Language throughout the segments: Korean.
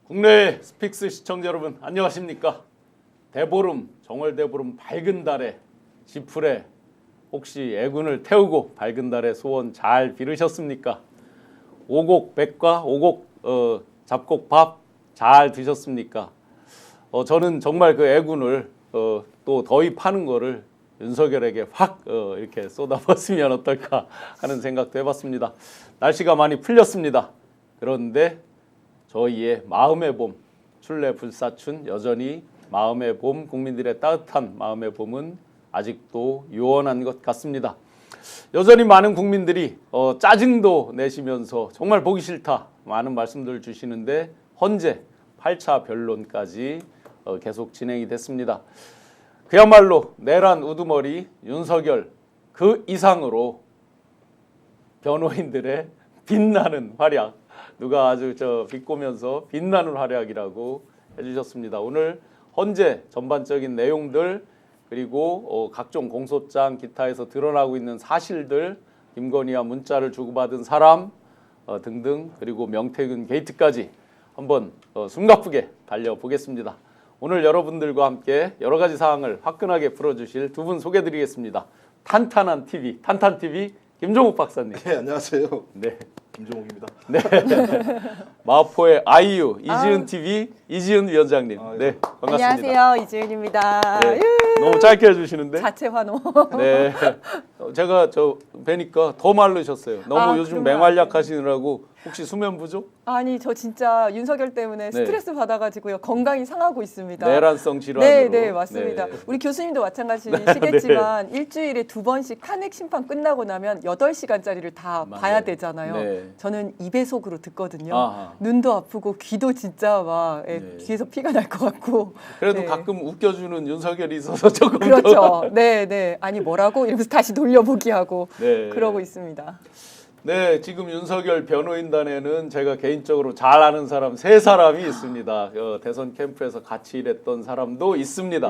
국내 스픽스 시청자 여러분 안녕하십니까? 대보름, 정월대보름 밝은 달에 지풀에 혹시 애군을 태우고 밝은 달에 소원 잘 빌으셨습니까? 오곡 백과 오곡 잡곡밥 잘 드셨습니까? 저는 정말 그 애군을 또 더위 파는 거를 윤석열에게 확 이렇게 쏟아붓으면 어떨까 하는 생각도 해봤습니다. 날씨가 많이 풀렸습니다. 그런데 저희의 마음의 봄, 출래불사춘 여전히 마음의 봄, 국민들의 따뜻한 마음의 봄은 아직도 요원한 것 같습니다. 여전히 많은 국민들이 짜증도 내시면서 정말 보기 싫다 많은 말씀들 주시는데 헌재 8차 변론까지 계속 진행이 됐습니다. 그야말로 내란 우두머리 윤석열 그 이상으로 변호인들의 빛나는 활약, 누가 아주 비꼬면서 빛나는 활약이라고 해주셨습니다. 오늘 헌재 전반적인 내용들 그리고 각종 공소장 기타에서 드러나고 있는 사실들, 김건희와 문자를 주고받은 사람 등등 그리고 명태균 게이트까지 한번 숨가쁘게 달려보겠습니다. 오늘 여러분들과 함께 여러 가지 사항을 화끈하게 풀어주실 두 분 소개드리겠습니다. 탄탄한 TV, 탄탄TV 김종욱 박사님. 네, 안녕하세요. 네. 김종욱입니다. 네. 마포의 아이유, 이지은 TV 이지은 위원장님. 네, 반갑습니다. 안녕하세요, 이지은입니다. 네, 너무 짧게 해주시는데. 자체 환호. 네. 제가 뵈니까 더 마르셨어요. 너무 요즘 맹활약 하시느라고 혹시 수면 부족? 아니, 저 진짜 윤석열 때문에 스트레스 받아가지고요. 건강이 상하고 있습니다. 내란성 질환으로. 네, 맞습니다. 네. 우리 교수님도 마찬가지시겠지만 일주일에 2번씩 탄핵 심판 끝나고 나면 8시간짜리를 다 봐야 되잖아요. 네. 저는 2배속으로 듣거든요. 아하. 눈도 아프고 귀도 진짜 막 귀에서 피가 날 것 같고. 그래도 네. 가끔 웃겨주는 윤석열이 있어서 조금 그렇죠. 네. 아니 뭐라고? 이러면서 다시 돌려보기 하고 네. 그러고 있습니다. 네, 지금 윤석열 변호인단에는 제가 개인적으로 잘 아는 사람 3사람이 있습니다. 대선 캠프에서 같이 일했던 사람도 있습니다.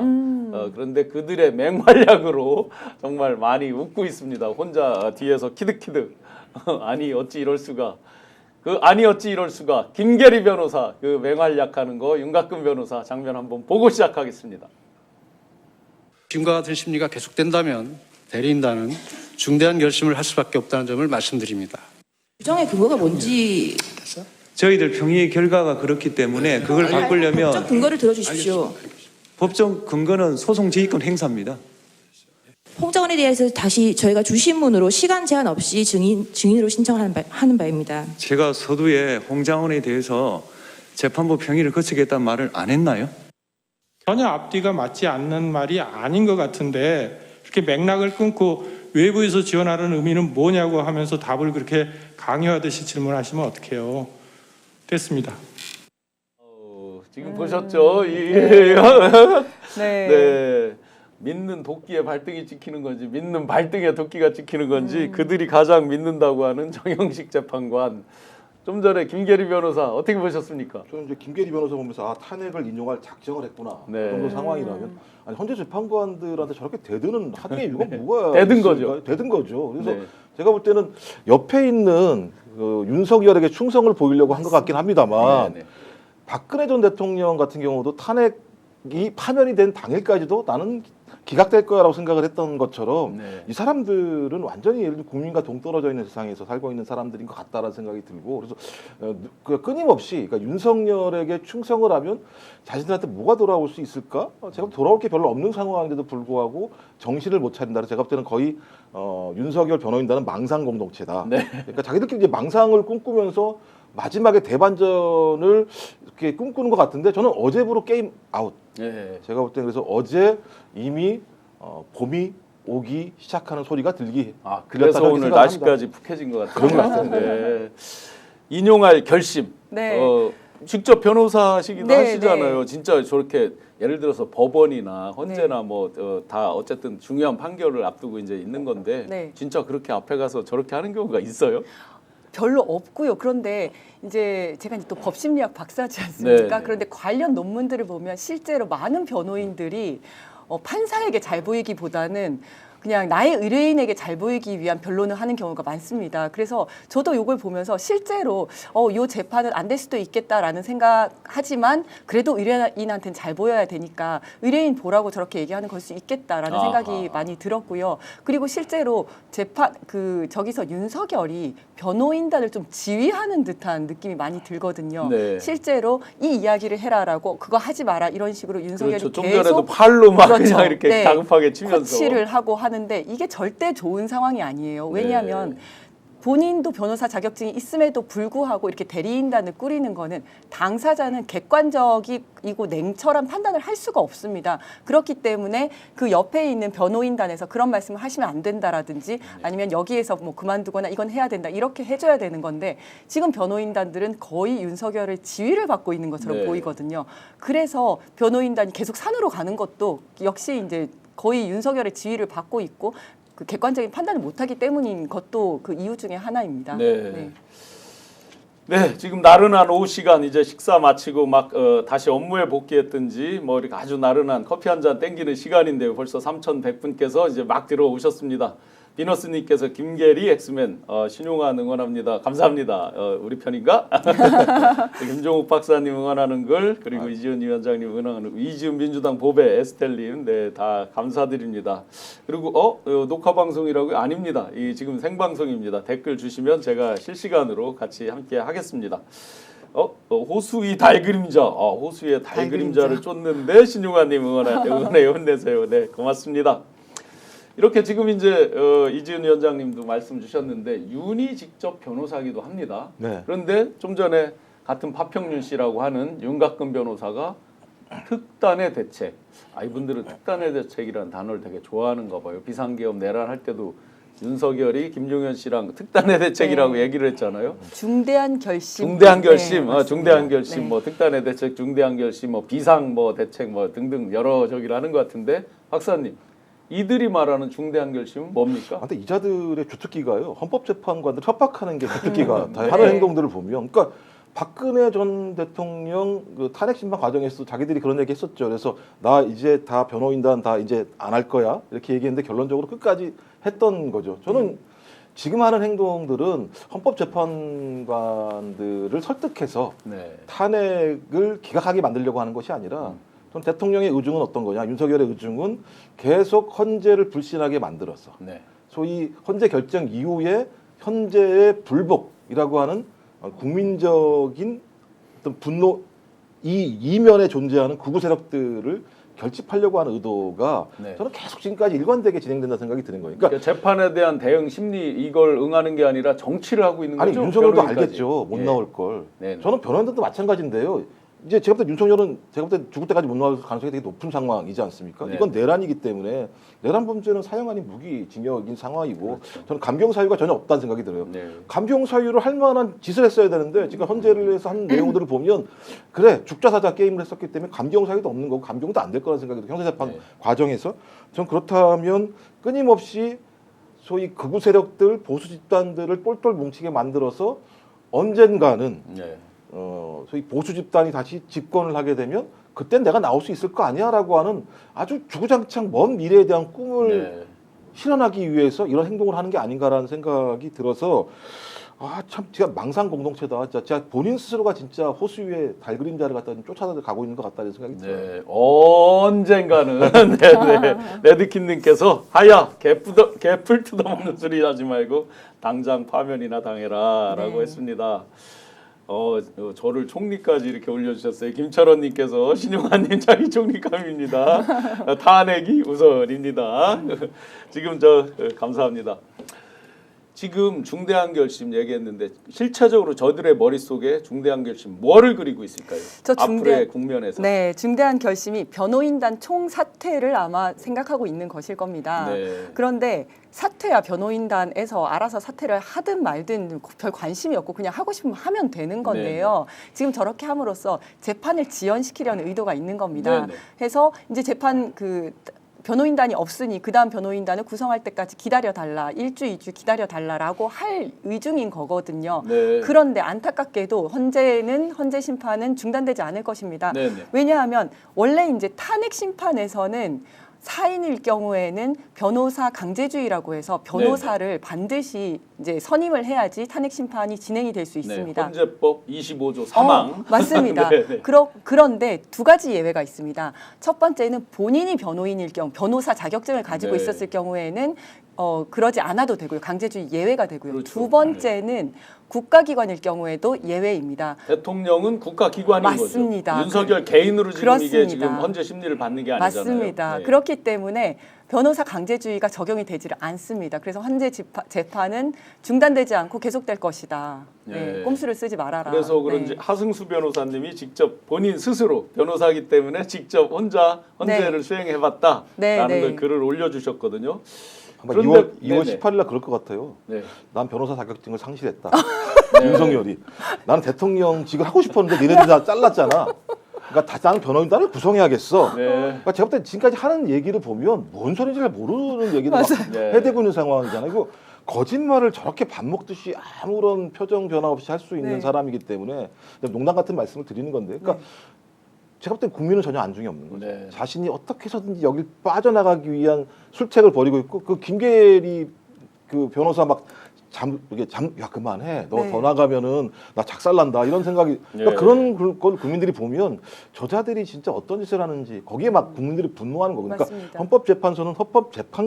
그런데 그들의 맹활약으로 정말 많이 웃고 있습니다. 혼자 뒤에서 키득키득 아니 어찌 이럴 수가. 김계리 변호사 그 맹활약하는 거 윤곽근 변호사 장면 한번 보고 시작하겠습니다. 지금과 같은 심리가 계속된다면 대리인단은 중대한 결심을 할 수밖에 없다는 점을 말씀드립니다. 규정의 근거가 뭔지 저희들 평의 결과가 그렇기 때문에 그걸 바꾸려면 법적 근거를 들어주십시오. 법적 근거는 소송 지휘권 행사입니다. 홍장원에 대해서 다시 저희가 주신문으로 시간 제한 없이 증인으로 신청하는 바입니다. 제가 서두에 홍장원에 대해서 재판부 평의를 거치겠다는 말을 안 했나요? 전혀 앞뒤가 맞지 않는 말이 아닌 것 같은데 이렇게 맥락을 끊고 외부에서 지원하는 의미는 뭐냐고 하면서 답을 그렇게 강요하듯이 질문하시면 어떡해요. 됐습니다. 지금 보셨죠? 네. 믿는 도끼에 발등이 찍히는 건지 믿는 발등에 도끼가 찍히는 건지 그들이 가장 믿는다고 하는 정영식 재판관. 좀 전에 김계리 변호사 어떻게 보셨습니까? 저는 이제 김계리 변호사 보면서 탄핵을 인용할 작정을 했구나. 네. 그 정도 상황이라면 아니 헌재 재판관들한테 저렇게 대드는 하드의 이유가 뭐가 대든 있을까요? 거죠. 대든 거죠. 그래서 네. 제가 볼 때는 옆에 있는 윤석열에게 충성을 보이려고 한 것 같긴 합니다만 네. 박근혜 전 대통령 같은 경우도 탄핵이 파면이 된 당일까지도 나는 기각될 거라고 생각을 했던 것처럼 네. 이 사람들은 완전히 예를 들어 국민과 동떨어져 있는 세상에서 살고 있는 사람들인 것 같다라는 생각이 들고 그래서 끊임없이 그러니까 윤석열에게 충성을 하면 자신들한테 뭐가 돌아올 수 있을까? 제가 돌아올 게 별로 없는 상황인데도 불구하고 정신을 못 차린다. 제가 볼 때는 거의 윤석열 변호인단은 망상 공동체다. 네. 그러니까 자기들끼리 이제 망상을 꿈꾸면서 마지막에 대반전을 이렇게 꿈꾸는 것 같은데 저는 어제부로 게임 아웃. 네. 제가 볼 때 그래서 어제 이미 봄이 오기 시작하는 소리가 들기. 그래서 들렸다고 오늘 생각합니다. 날씨까지 푹해진 것 같아요. 그런 것 같습니다. 네. 인용할 결심. 네. 직접 변호사시기도 네, 하시잖아요. 네. 진짜 저렇게 예를 들어서 법원이나 헌재나 다 어쨌든 중요한 판결을 앞두고 이제 있는 건데 네. 진짜 그렇게 앞에 가서 저렇게 하는 경우가 있어요? 별로 없고요. 그런데 이제 제가 또 법심리학 박사지 않습니까? 네. 그런데 관련 논문들을 보면 실제로 많은 변호인들이 판사에게 잘 보이기보다는 그냥 나의 의뢰인에게 잘 보이기 위한 변론을 하는 경우가 많습니다. 그래서 저도 이걸 보면서 실제로 이 재판은 안 될 수도 있겠다라는 생각하지만 그래도 의뢰인한테는 잘 보여야 되니까 의뢰인 보라고 저렇게 얘기하는 걸 수 있겠다라는 생각이 많이 들었고요. 그리고 실제로 재판 저기서 윤석열이 변호인단을 좀 지휘하는 듯한 느낌이 많이 들거든요. 네. 실제로 이 이야기를 해라라고 그거 하지 마라 이런 식으로 윤석열이 그렇죠. 좀 계속 전에도 팔로 막 그렇죠. 그냥 이렇게 네. 다급하게 치면서 코치를 하고 하는데 이게 절대 좋은 상황이 아니에요. 왜냐하면 네. 본인도 변호사 자격증이 있음에도 불구하고 이렇게 대리인단을 꾸리는 거는 당사자는 객관적이고 냉철한 판단을 할 수가 없습니다. 그렇기 때문에 그 옆에 있는 변호인단에서 그런 말씀을 하시면 안 된다라든지 아니면 여기에서 뭐 그만두거나 이건 해야 된다 이렇게 해줘야 되는 건데 지금 변호인단들은 거의 윤석열의 지휘를 받고 있는 것처럼 네. 보이거든요. 그래서 변호인단이 계속 산으로 가는 것도 역시 이제 거의 윤석열의 지휘를 받고 있고 그 객관적인 판단을 못하기 때문인 것도 그 이유 중에 하나입니다. 네. 네, 지금 나른한 오후 시간 이제 식사 마치고 막 다시 업무에 복귀했든지 뭐 이렇게 아주 나른한 커피 한 잔 땡기는 시간인데요. 벌써 3,100분께서 이제 막 들어오셨습니다. 비너스님께서 김계리 엑스맨 신용환 응원합니다. 감사합니다. 우리 편인가? 김종욱 박사님 응원하는 글 그리고 이지은 위원장님 응원하는 이지은 민주당 보배 에스텔님 네, 다 감사드립니다. 그리고 녹화 방송이라고요? 아닙니다. 이 지금 생방송입니다. 댓글 주시면 제가 실시간으로 같이 함께 하겠습니다. 호수의 달 그림자, 호수의 달 그림자를 쫓는데 신용환님 응원해요, 혼내세요. 네, 고맙습니다. 이렇게 지금 이제 이지은 위원장님도 말씀 주셨는데 윤이 직접 변호사기도 합니다. 네. 그런데 좀 전에 같은 파평윤 씨라고 하는 윤곽근 변호사가 특단의 대책, 이분들은 특단의 대책이라는 단어를 되게 좋아하는가 봐요. 비상계엄 내란할 때도 윤석열이 김종현 씨랑 특단의 대책이라고 네. 얘기를 했잖아요. 중대한 결심. 중대한 결심, 네, 맞습니다. 중대한 결심, 네. 뭐 특단의 대책, 중대한 결심, 뭐 비상 뭐 대책, 뭐 등등 여러 저기를 하는 것 같은데 박사님. 이들이 말하는 중대한 결심은 뭡니까? 근데 이자들의 주특기가요. 헌법재판관들 협박하는 게 주특기가 다 네. 하는 행동들을 보면, 그러니까 박근혜 전 대통령 그 탄핵 심판 과정에서 자기들이 그런 얘기 했었죠. 그래서 나 이제 다 변호인단 다 이제 안 할 거야 이렇게 얘기했는데 결론적으로 끝까지 했던 거죠. 저는 지금 하는 행동들은 헌법재판관들을 설득해서 네. 탄핵을 기각하게 만들려고 하는 것이 아니라 전 대통령의 의중은 어떤 거냐? 윤석열의 의중은 계속 헌재를 불신하게 만들어서 네. 소위 헌재 결정 이후에 헌재의 불복이라고 하는 국민적인 어떤 분노 이 이면에 존재하는 극우 세력들을 결집하려고 하는 의도가 네. 저는 계속 지금까지 일관되게 진행된다 생각이 드는 거예요. 그러니까 그러니까 재판에 대한 대응 심리 이걸 응하는 게 아니라 정치를 하고 있는 아니 거죠. 윤석열도 변호인까지. 알겠죠. 못 예. 나올 걸. 네네. 저는 변호인들도 마찬가지인데요. 이제 제가 볼 때 윤석열은 제가 볼 때 죽을 때까지 못 나올 가능성이 되게 높은 상황이지 않습니까? 네. 이건 내란이기 때문에 내란 범죄는 사형 아닌 무기징역인 상황이고 그렇죠. 저는 감경 사유가 전혀 없다는 생각이 들어요. 네. 감경 사유를 할 만한 짓을 했어야 되는데 지금 헌재를 해서 한 내용들을 보면 그래 죽자 사자 게임을 했었기 때문에 감경 사유도 없는 거고 감경도 안 될 거라는 생각이 들어요. 형사재판 네. 과정에서 전 그렇다면 끊임없이 소위 극우 세력들 보수 집단들을 똘똘 뭉치게 만들어서 언젠가는 네. 소위 보수 집단이 다시 집권을 하게 되면 그땐 내가 나올 수 있을 거 아니야라고 하는 아주 주구장창 먼 미래에 대한 꿈을 네. 실현하기 위해서 이런 행동을 하는 게 아닌가라는 생각이 들어서 참 제가 망상 공동체다. 제가 본인 스스로가 진짜 호수 위에 달 그림자를 갖다 쫓아가고 있는 것 같다는 생각이 들어요. 네. 언젠가는 네네. 레드킨님께서 하야 개풀 뜯어먹는 소리 하지 말고 당장 파면이나 당해라라고 네. 했습니다. 저를 총리까지 이렇게 올려주셨어요. 김철원님께서 신용환님 자기 총리감입니다. 탄핵이 우선입니다. 지금 감사합니다. 지금 중대한 결심 얘기했는데 실체적으로 저들의 머릿속에 중대한 결심 뭐를 그리고 있을까요? 앞으로의 국면에서. 네, 중대한 결심이 변호인단 총사퇴를 아마 생각하고 있는 것일 겁니다. 네. 그런데 사퇴야 변호인단에서 알아서 사퇴를 하든 말든 별 관심이 없고 그냥 하고 싶으면 하면 되는 건데요. 지금 저렇게 함으로써 재판을 지연시키려는 의도가 있는 겁니다. 네네. 해서 이제 재판 변호인단이 없으니 그 다음 변호인단을 구성할 때까지 기다려달라. 1주, 2주 기다려달라라고 할 의중인 거거든요. 네. 그런데 안타깝게도 헌재 심판은 중단되지 않을 것입니다. 네네. 왜냐하면 원래 이제 탄핵 심판에서는 사인일 경우에는 변호사 강제주의라고 해서 변호사를 반드시 이제 선임을 해야지 탄핵 심판이 진행이 될 수 있습니다. 헌재법 25조 사망. 맞습니다. 네, 네. 그런데 두 가지 예외가 있습니다. 첫 번째는 본인이 변호인일 경우, 변호사 자격증을 가지고 네. 있었을 경우에는 그러지 않아도 되고요. 강제주의 예외가 되고요. 그렇죠. 두 번째는 국가기관일 경우에도 예외입니다. 대통령은 국가기관인 맞습니다. 거죠. 윤석열 개인으로 지금 이게 그렇습니다. 지금 헌재 심리를 받는 게 아니잖아요. 맞습니다. 네. 그렇기 때문에 변호사 강제주의가 적용이 되지를 않습니다. 그래서 헌재 재판은 중단되지 않고 계속될 것이다. 네. 꼼수를 쓰지 말아라. 그래서 그런지 네. 하승수 변호사님이 직접 본인 스스로 변호사이기 때문에 직접 혼자 헌재를 수행해봤다라는 네, 네. 걸 글을 올려주셨거든요. 아마 그런데- 2월 네네. 18일 날 그럴 것 같아요. 네. 난 변호사 자격증을 상실했다. 윤석열이. 나는 대통령직을 하고 싶었는데 니네들 다 잘랐잖아. 그러니까 나는 변호인단을 구성해야겠어. 네. 그러니까 제가 볼 때 지금까지 하는 얘기를 보면 뭔 소리인지 잘 모르는 얘기를 막 네. 해대고 있는 상황이잖아요. 이거 거짓말을 저렇게 밥 먹듯이 아무런 표정 변화 없이 할 수 있는 네. 사람이기 때문에 농담 같은 말씀을 드리는 건데, 그러니까 제가 볼 때 국민은 전혀 안중이 없는 거죠. 네. 자신이 어떻게 해서든지 여길 빠져나가기 위한 술책을 벌이고 있고, 그 김계리 그 변호사 야 그만해, 너 네. 더 나가면은 나 작살난다 이런 생각이, 그러니까 네. 그런 걸 국민들이 보면 저자들이 진짜 어떤 짓을 하는지 거기에 막 국민들이 분노하는 거고. 그러니까 맞습니다. 헌법재판소는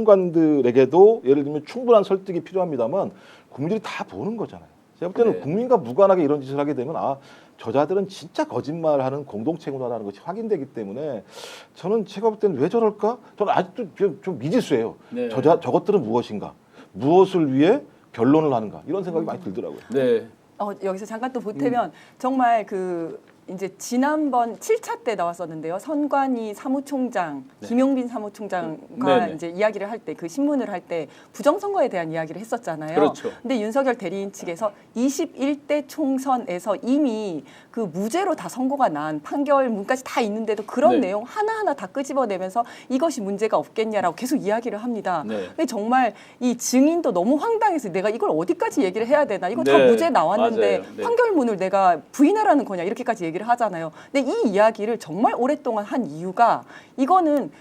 헌법재판관들에게도 예를 들면 충분한 설득이 필요합니다만 국민들이 다 보는 거잖아요. 제가 볼 때는 네. 국민과 무관하게 이런 짓을 하게 되면 저자들은 진짜 거짓말하는 공동체구나라는 것이 확인되기 때문에 저는 제가 볼 때는 왜 저럴까? 저는 아직도 좀 미지수예요. 네. 저것들은 무엇인가? 무엇을 위해 변론을 하는가? 이런 생각이 많이 들더라고요. 네. 여기서 잠깐 또 보태면 정말 이제 지난번 7차 때 나왔었는데요. 선관위 사무총장 김용빈 사무총장과 네네. 이제 이야기를 할 때 그 신문을 할 때 부정선거에 대한 이야기를 했었잖아요. 그렇죠. 근데 윤석열 대리인 측에서 21대 총선에서 이미 그 무죄로 다 선고가 난 판결문까지 다 있는데도 그런 네. 내용 하나하나 다 끄집어내면서 이것이 문제가 없겠냐라고 계속 이야기를 합니다. 네. 근데 정말 이 증인도 너무 황당해서 내가 이걸 어디까지 얘기를 해야 되나? 이거 다 네, 무죄 나왔는데 맞아요. 네. 판결문을 내가 부인하라는 거냐 이렇게까지 얘기를 하잖아요. 근데 이 이야기를 정말 오랫동안 한 이유가 이거는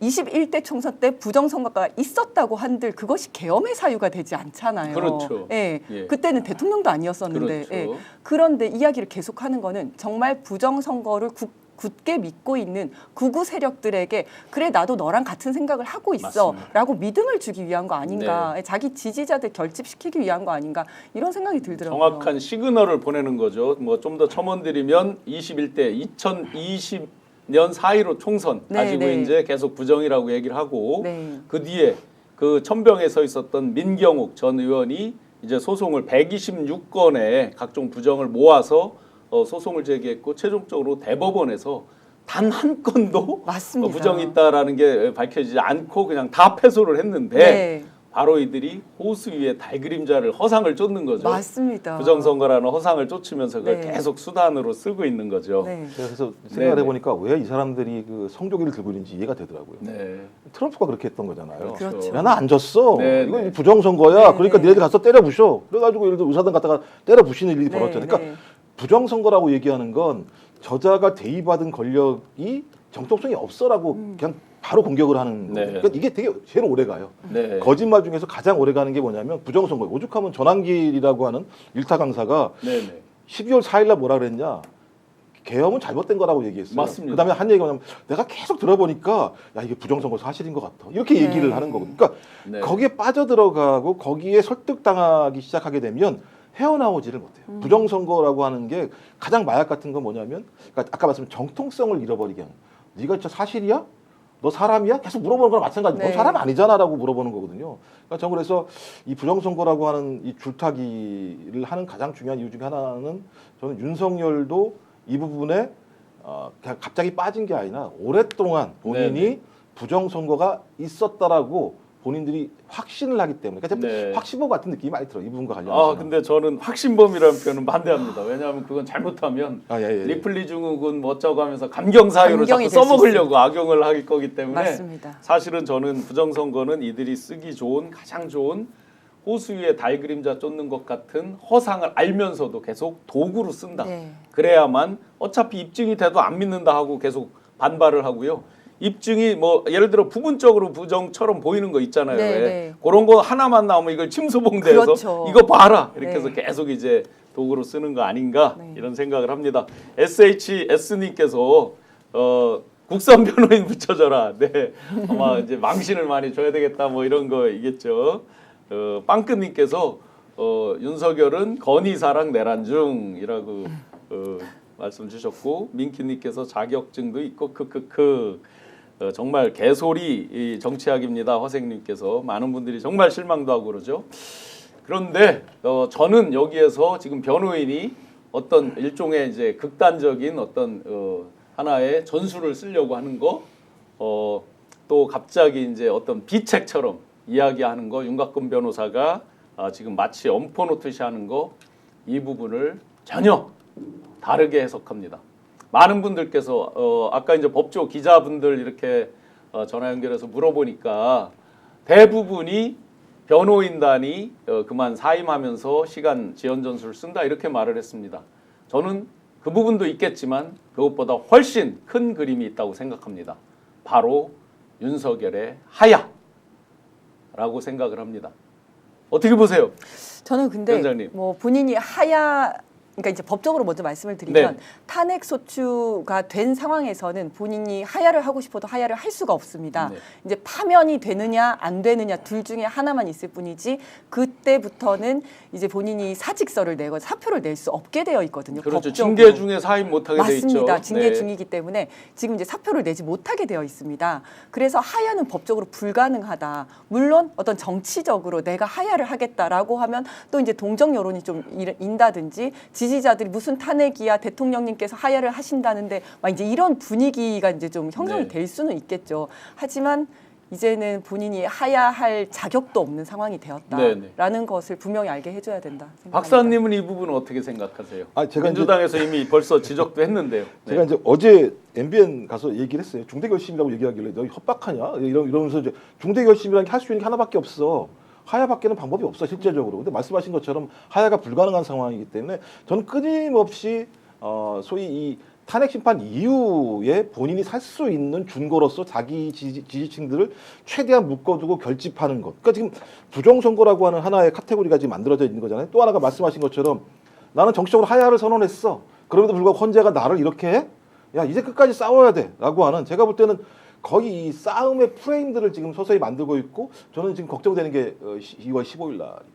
21대 총선 때 부정선거가 있었다고 한들 그것이 계엄의 사유가 되지 않잖아요. 그렇죠. 예. 예. 그때는 대통령도 아니었었는데. 그렇죠. 예. 그런데 이야기를 계속하는 거는 정말 부정선거를 굳게 믿고 있는 극우 세력들에게 그래 나도 너랑 같은 생각을 하고 있어 맞습니다. 라고 믿음을 주기 위한 거 아닌가. 네. 자기 지지자들 결집시키기 위한 거 아닌가 이런 생각이 들더라고요. 정확한 시그널을 보내는 거죠. 뭐 좀 더 첨언드리면 21대 2020년 4.15 총선 네, 가지고 네. 이제 계속 부정이라고 얘기를 하고 네. 그 뒤에 그 천병에 서 있었던 민경욱 전 의원이 이제 소송을 126건의 각종 부정을 모아서 소송을 제기했고 최종적으로 대법원에서 단 한 건도 맞습니다. 부정이 있다라는 게 밝혀지지 않고 그냥 다 패소를 했는데 네. 바로 이들이 호수 위에 달그림자를 허상을 쫓는 거죠. 맞습니다. 부정선거라는 허상을 쫓으면서 그걸 네. 계속 수단으로 쓰고 있는 거죠. 네. 그래서 생각을 네네. 해보니까 왜 이 사람들이 그 성조기를 들고 있는지 이해가 되더라고요. 네. 트럼프가 그렇게 했던 거잖아요. 그렇죠. 야, 나 안 졌어. 네, 이거 네. 부정선거야. 네, 그러니까 네. 니네들 가서 때려 부셔. 그래가지고 예를 들어 의사당 갔다가 때려 부시는 일이 네, 벌어졌잖아요. 그러니까 네. 부정선거라고 얘기하는 건 저자가 대의받은 권력이 정통성이 없어라고 그냥 바로 공격을 하는 네. 거예요. 그러니까 이게 되게 제일 오래 가요. 네. 거짓말 중에서 가장 오래 가는 게 뭐냐면 부정선거예요. 오죽하면 전환길이라고 하는 일타 강사가 네네. 12월 4일 날 뭐라 그랬냐. 계엄은 잘못된 거라고 얘기했어요. 맞습니다. 그다음에 한 얘기가 뭐냐면 내가 계속 들어보니까 야 이게 부정선거 사실인 것 같아. 이렇게 네. 얘기를 하는 거거든요. 그러니까 네. 거기에 빠져들어가고 거기에 설득당하기 시작하게 되면 헤어나오지를 못해요. 부정선거라고 하는 게 가장 마약 같은 건 뭐냐면 그러니까 아까 말씀드린 정통성을 잃어버리게 하는 거예요. 네가 진짜 사실이야? 너 사람이야? 계속 물어보는 거랑 마찬가지. 네. 너 사람 아니잖아라고 물어보는 거거든요. 그러니까 저는 그래서 이 부정선거라고 하는 이 줄타기를 하는 가장 중요한 이유 중에 하나는 저는 윤석열도 이 부분에 그냥 갑자기 빠진 게 아니라 오랫동안 본인이 네네. 부정선거가 있었다라고 본인들이 확신을 하기 때문에 그러니까 네. 확신범 같은 느낌이 많이 들어요. 이 부분과 관련해서. 근데 저는 확신범이라는 표현은 반대합니다. 왜냐하면 그건 잘못하면 예. 리플리 증후군 뭐 어쩌고 하면서 감경사유로 감경이 자꾸 될수 써먹으려고 악용을 하기 거기 때문에 맞습니다. 사실은 저는 부정선거는 이들이 쓰기 좋은 가장 좋은 호수 위에 달그림자 쫓는 것 같은 허상을 알면서도 계속 도구로 쓴다. 네. 그래야만 어차피 입증이 돼도 안 믿는다 하고 계속 반발을 하고요. 입증이 뭐 예를 들어 부분적으로 부정처럼 보이는 거 있잖아요. 네, 왜? 네. 그런 거 하나만 나오면 이걸 침수봉대해서 그렇죠. 이거 봐라 이렇게 해서 네. 계속 이제 도구로 쓰는 거 아닌가 네. 이런 생각을 합니다. SHS님께서 국산 변호인 붙여줘라. 네, 아마 이제 망신을 많이 줘야 되겠다 뭐 이런 거이겠죠. 빵끝님께서 윤석열은 건의사랑 내란중이라고 말씀 주셨고 민키님께서 자격증도 있고 크크크 정말 개소리 이 정치학입니다. 화생님께서 많은 분들이 정말 실망도 하고 그러죠. 그런데 저는 여기에서 지금 변호인이 어떤 일종의 이제 극단적인 어떤 하나의 전술을 쓰려고 하는 거, 또 갑자기 이제 어떤 비책처럼 이야기하는 거, 윤곽근 변호사가 지금 마치 엄포 놓듯이 하는 거, 이 부분을 전혀 다르게 해석합니다. 많은 분들께서 아까 이제 법조 기자분들 이렇게 전화 연결해서 물어보니까 대부분이 변호인단이 그만 사임하면서 시간 지연 전술을 쓴다 이렇게 말을 했습니다. 저는 그 부분도 있겠지만 그것보다 훨씬 큰 그림이 있다고 생각합니다. 바로 윤석열의 하야라고 생각을 합니다. 어떻게 보세요? 저는 근데 위원장님. 뭐 본인이 그러니까 이제 법적으로 먼저 말씀을 드리면 네. 탄핵 소추가 된 상황에서는 본인이 하야를 하고 싶어도 하야를 할 수가 없습니다. 네. 이제 파면이 되느냐 안 되느냐 둘 중에 하나만 있을 뿐이지 그때부터는 이제 본인이 사직서를 내고 사표를 낼 수 없게 되어 있거든요. 그렇죠. 법적으로. 징계 중에 사임 못하게 돼 있죠. 맞습니다. 징계 네. 중이기 때문에 지금 이제 사표를 내지 못하게 되어 있습니다. 그래서 하야는 법적으로 불가능하다. 물론 어떤 정치적으로 내가 하야를 하겠다라고 하면 또 이제 동정 여론이 좀 인다든지 지지자들이 무슨 탄핵이야 대통령님께서 하야를 하신다는데 막 이제 이런 분위기가 이제 좀 형성이 네. 될 수는 있겠죠. 하지만 이제는 본인이 하야할 자격도 없는 상황이 되었다라는 것을 분명히 알게 해줘야 된다. 생각합니다. 박사님은 이 부분은 어떻게 생각하세요? 제가 민주당에서 이미 벌써 지적도 했는데요. 네. 제가 이제 어제 MBN 가서 얘기를 했어요. 중대결심이라고 얘기하길래 너 협박하냐? 이러면서 이제 중대결심이라는 게 할 수 있는 게 하나밖에 없어. 하야밖에는 방법이 없어 실제적으로. 근데 말씀하신 것처럼 하야가 불가능한 상황이기 때문에 저는 끊임없이 소위 이 탄핵 심판 이후에 본인이 살 수 있는 준거로서 자기 지지층들을 최대한 묶어두고 결집하는 것. 그러니까 지금 부정선거라고 하는 하나의 카테고리가 지금 만들어져 있는 거잖아요. 또 하나가 말씀하신 것처럼 나는 정치적으로 하야를 선언했어. 그럼에도 불구하고 헌재가 나를 이렇게 해? 야 이제 끝까지 싸워야 돼 라고 하는 제가 볼 때는 거의 이 싸움의 프레임들을 지금 서서히 만들고 있고 저는 지금 걱정되는 게 2월 15일 날입니다.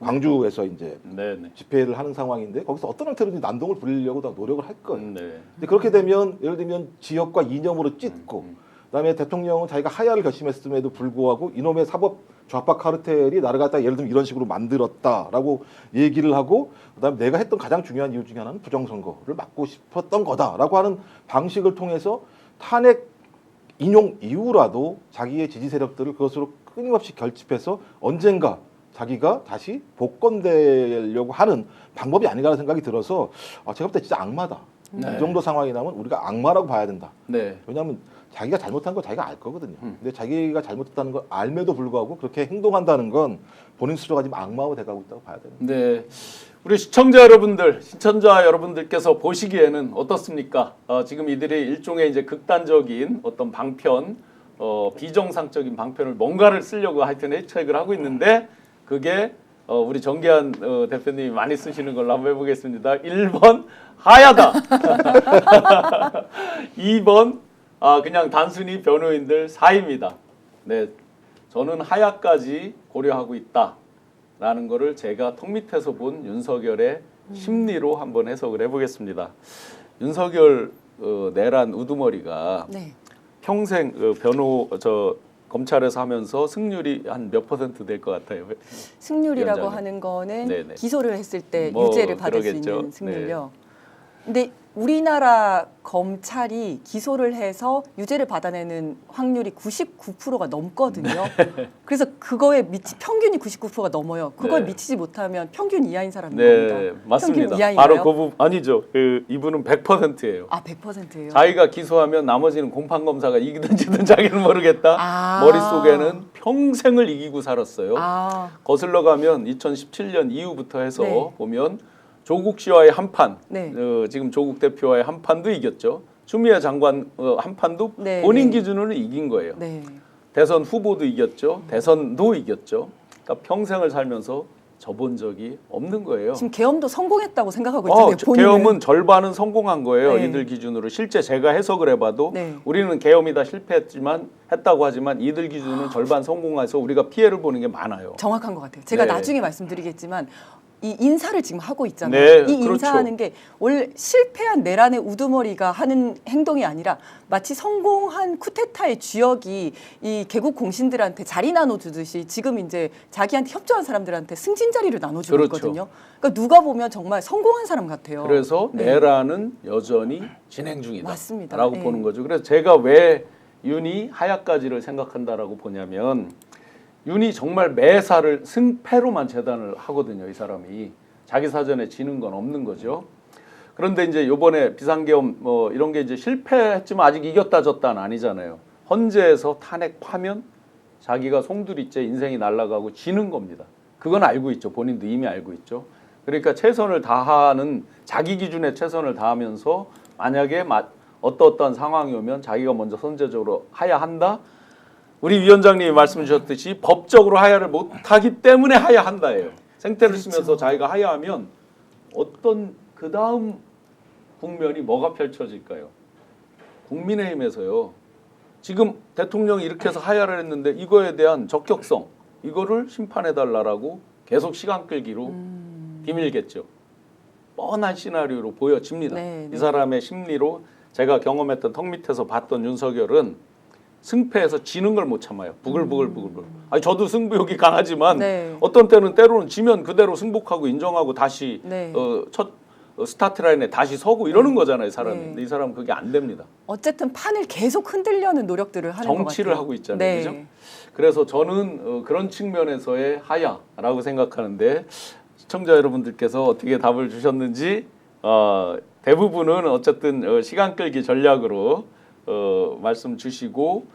광주에서 이제 네네. 집회를 하는 상황인데 거기서 어떤 형태로든 난동을 부리려고 다 노력을 할 거예요. 네. 근데 그렇게 되면 예를 들면 지역과 이념으로 찢고 그다음에 대통령은 자기가 하야를 결심했음에도 불구하고 이놈의 사법 좌파 카르텔이 나를 갖다 예를 들면 이런 식으로 만들었다라고 얘기를 하고 그다음에 내가 했던 가장 중요한 이유 중에 하나는 부정선거를 막고 싶었던 거다라고 하는 방식을 통해서 탄핵 인용 이후라도 자기의 지지 세력들을 그것으로 끊임없이 결집해서 언젠가 자기가 다시 복권되려고 하는 방법이 아닌가라는 생각이 들어서 제가 볼 때 진짜 악마다. 네. 이 정도 상황이 나면 우리가 악마라고 봐야 된다. 네. 왜냐하면 자기가 잘못한 거 자기가 알 거거든요. 근데 자기가 잘못했다는 걸 알매도 불구하고 그렇게 행동한다는 건 본인 스스로가 지금 악마가 돼가고 있다고 봐야 됩니다. 네. 우리 시청자 여러분들께서 보시기에는 어떻습니까? 지금 이들이 일종의 이제 극단적인 어떤 방편, 비정상적인 방편을 뭔가를 쓰려고 하여튼 해책을 하고 있는데 그게 우리 정기한 대표님이 많이 쓰시는 걸로 한번 해보겠습니다. 1번 하야다. 2번 그냥 단순히 변호인들 사입니다. 네, 저는 하야까지 고려하고 있다라는 거를 제가 턱 밑에서 본 윤석열의 심리로 한번 해석을 해보겠습니다. 윤석열 내란 우두머리가 네. 평생 검찰에서 하면서 승률이 한 몇 % 될 것 같아요? 승률이라고 위원장님. 하는 거는 네네. 기소를 했을 때 뭐 유죄를 받을 그러겠죠. 수 있는 승률요. 근데 우리나라 검찰이 기소를 해서 유죄를 받아내는 확률이 99%가 넘거든요. 그래서 그거에 평균이 99%가 넘어요. 그걸 네. 미치지 못하면 평균 이하인 사람인 네, 겁니다. 맞습니다. 평균 이하인가요? 바로 그 부분 아니죠. 이분은 100%예요. 100%예요. 자기가 기소하면 나머지는 공판 검사가 이기든 지든 자기는 모르겠다. 머릿속에는 평생을 이기고 살았어요. 거슬러 가면 2017년 이후부터 해서 네. 보면 조국 씨와의 한판, 네. 지금 조국 대표와의 한판도 이겼죠. 추미애 장관 한판도 네, 본인 네. 기준으로는 이긴 거예요. 네. 대선 후보도 이겼죠. 대선도 이겼죠. 그러니까 평생을 살면서 져본 적이 없는 거예요. 지금 계엄도 성공했다고 생각하고 있잖아요. 본인은. 계엄은 절반은 성공한 거예요. 네. 이들 기준으로. 실제 제가 해석을 해봐도 네. 우리는 계엄이 다 했다고 하지만 이들 기준은 절반 성공해서 우리가 피해를 보는 게 많아요. 정확한 것 같아요. 제가 네. 나중에 말씀드리겠지만 이 인사를 지금 하고 있잖아요. 네, 이 그렇죠. 인사하는 게 원래 실패한 내란의 우두머리가 하는 행동이 아니라 마치 성공한 쿠데타의 주역이 이 개국 공신들한테 자리 나눠주듯이 지금 이제 자기한테 협조한 사람들한테 승진 자리를 나눠주고 그렇죠. 있거든요. 그러니까 누가 보면 정말 성공한 사람 같아요. 그래서 네. 내란은 여전히 진행 중이다. 맞습니다. 라고 네. 보는 거죠. 그래서 제가 왜 윤이 하야까지를 생각한다라고 보냐면 윤이 정말 매사를 승패로만 재단을 하거든요. 이 사람이. 자기 사전에 지는 건 없는 거죠. 그런데 이제 요번에 비상계엄 뭐 이런 게 이제 실패했지만 아직 이겼다 졌다는 아니잖아요. 헌재에서 탄핵 파면 자기가 송두리째 인생이 날아가고 지는 겁니다. 그건 알고 있죠. 본인도 이미 알고 있죠. 그러니까 최선을 다하는 자기 기준에 최선을 다하면서 만약에 어떠한 상황이 오면 자기가 먼저 선제적으로 하야한다. 우리 위원장님이 말씀 주셨듯이 법적으로 하야를 못하기 때문에 하야한다예요. 생태를 쓰면서 자기가 하야하면 어떤 그 다음 국면이 뭐가 펼쳐질까요? 국민의힘에서요. 지금 대통령이 이렇게 해서 하야를 했는데 이거에 대한 적격성 이거를 심판해달라고 계속 시간 끌기로 비밀겠죠. 뻔한 시나리오로 보여집니다. 네, 네. 이 사람의 심리로 제가 경험했던 턱 밑에서 봤던 윤석열은 승패에서 지는 걸 못 참아요. 부글부글. 아니 저도 승부욕이 강하지만 네. 어떤 때는 때로는 지면 그대로 승복하고 인정하고 다시 네. 첫 스타트 라인에 다시 서고 이러는 거잖아요, 사람이. 네. 근데 이 사람은 그게 안 됩니다. 어쨌든 판을 계속 흔들려는 노력들을 하는 것 같아요. 정치를 하고 있잖아요. 네. 그죠? 그래서 저는 그런 측면에서의 하야라고 생각하는데 시청자 여러분들께서 어떻게 답을 주셨는지 대부분은 어쨌든 시간 끌기 전략으로 말씀 주시고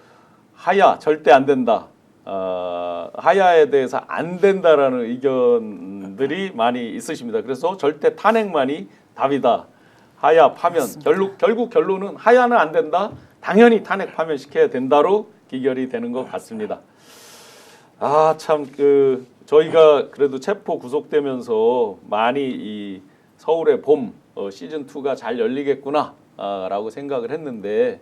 하야 절대 안 된다. 하야에 대해서 안 된다라는 의견들이 많이 있으십니다. 그래서 절대 탄핵만이 답이다. 하야 파면 결국 결론은 하야는 안 된다. 당연히 탄핵 파면시켜야 된다로 기결이 되는 것 같습니다. 참 저희가 그래도 체포 구속되면서 많이 이 서울의 봄 시즌 2가 잘 열리겠구나라고 생각을 했는데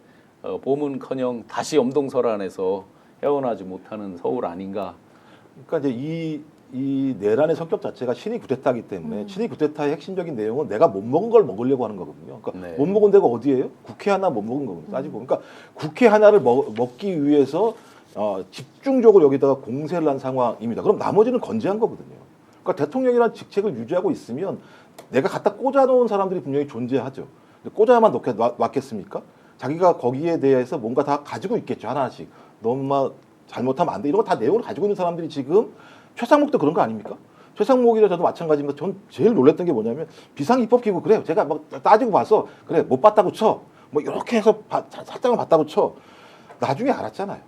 봄은커녕 다시 엄동설안에서 헤어나지 못하는 서울 아닌가. 그러니까 이제 이 내란의 성격 자체가 친위 쿠데타이기 때문에 친위 쿠데타의 핵심적인 내용은 내가 못 먹은 걸 먹으려고 하는 거거든요. 그러니까 네. 못 먹은 데가 어디예요? 국회 하나 못 먹은 거거든요. 따지고. 그러니까 국회 하나를 먹기 위해서 집중적으로 여기다가 공세를 한 상황입니다. 그럼 나머지는 건재한 거거든요. 그러니까 대통령이라는 직책을 유지하고 있으면 내가 갖다 꽂아놓은 사람들이 분명히 존재하죠. 근데 꽂아야만 놨겠습니까? 자기가 거기에 대해서 뭔가 다 가지고 있겠죠. 하나씩. 너무 잘못하면 안 돼. 이런 거 다 내용을 가지고 있는 사람들이 지금 최상목도 그런 거 아닙니까? 최상목이라 저도 마찬가지입니다. 전 제일 놀랐던 게 뭐냐면 비상입법기구 그래요. 제가 막 따지고 봐서 그래 못 봤다고 쳐. 뭐 이렇게 해서 살짝은 봤다고 쳐. 나중에 알았잖아요.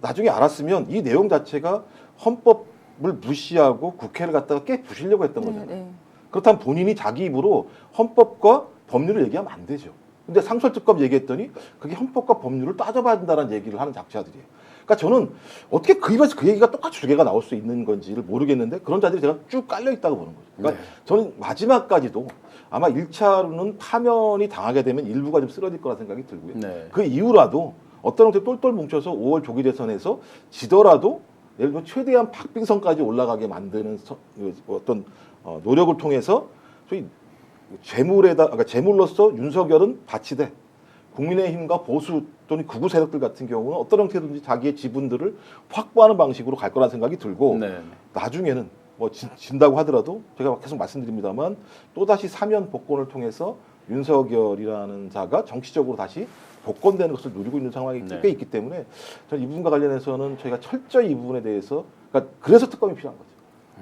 나중에 알았으면 이 내용 자체가 헌법을 무시하고 국회를 갖다가 깨부시려고 했던 거잖아요. 네. 그렇다면 본인이 자기 입으로 헌법과 법률을 얘기하면 안 되죠. 근데 상설특검 얘기했더니 그게 헌법과 법률을 따져봐야 된다는 얘기를 하는 작자들이에요. 그러니까 저는 어떻게 그 입에서 그 얘기가 똑같이 두 개가 나올 수 있는 건지를 모르겠는데 그런 자들이 제가 쭉 깔려 있다고 보는 거죠. 그러니까 저는 마지막까지도 아마 1차로는 파면이 당하게 되면 일부가 좀 쓰러질 거라 생각이 들고요. 네. 그 이후라도 어떤 형태 똘똘 뭉쳐서 5월 조기 대선에서 지더라도 예를 들면 최대한 박빙선까지 올라가게 만드는 어떤 노력을 통해서 저희 그러니까 재물로서 윤석열은 바치되 국민의힘과 보수 또는 극우 세력들 같은 경우는 어떤 형태든지 자기의 지분들을 확보하는 방식으로 갈 거라는 생각이 들고 네. 나중에는 뭐 진다고 하더라도 제가 계속 말씀드립니다만 또다시 사면 복권을 통해서 윤석열이라는 자가 정치적으로 다시 복권되는 것을 누리고 있는 상황이 네. 꽤 있기 때문에 저는 이 부분과 관련해서는 저희가 철저히 이 부분에 대해서 그래서 특검이 필요한 거죠.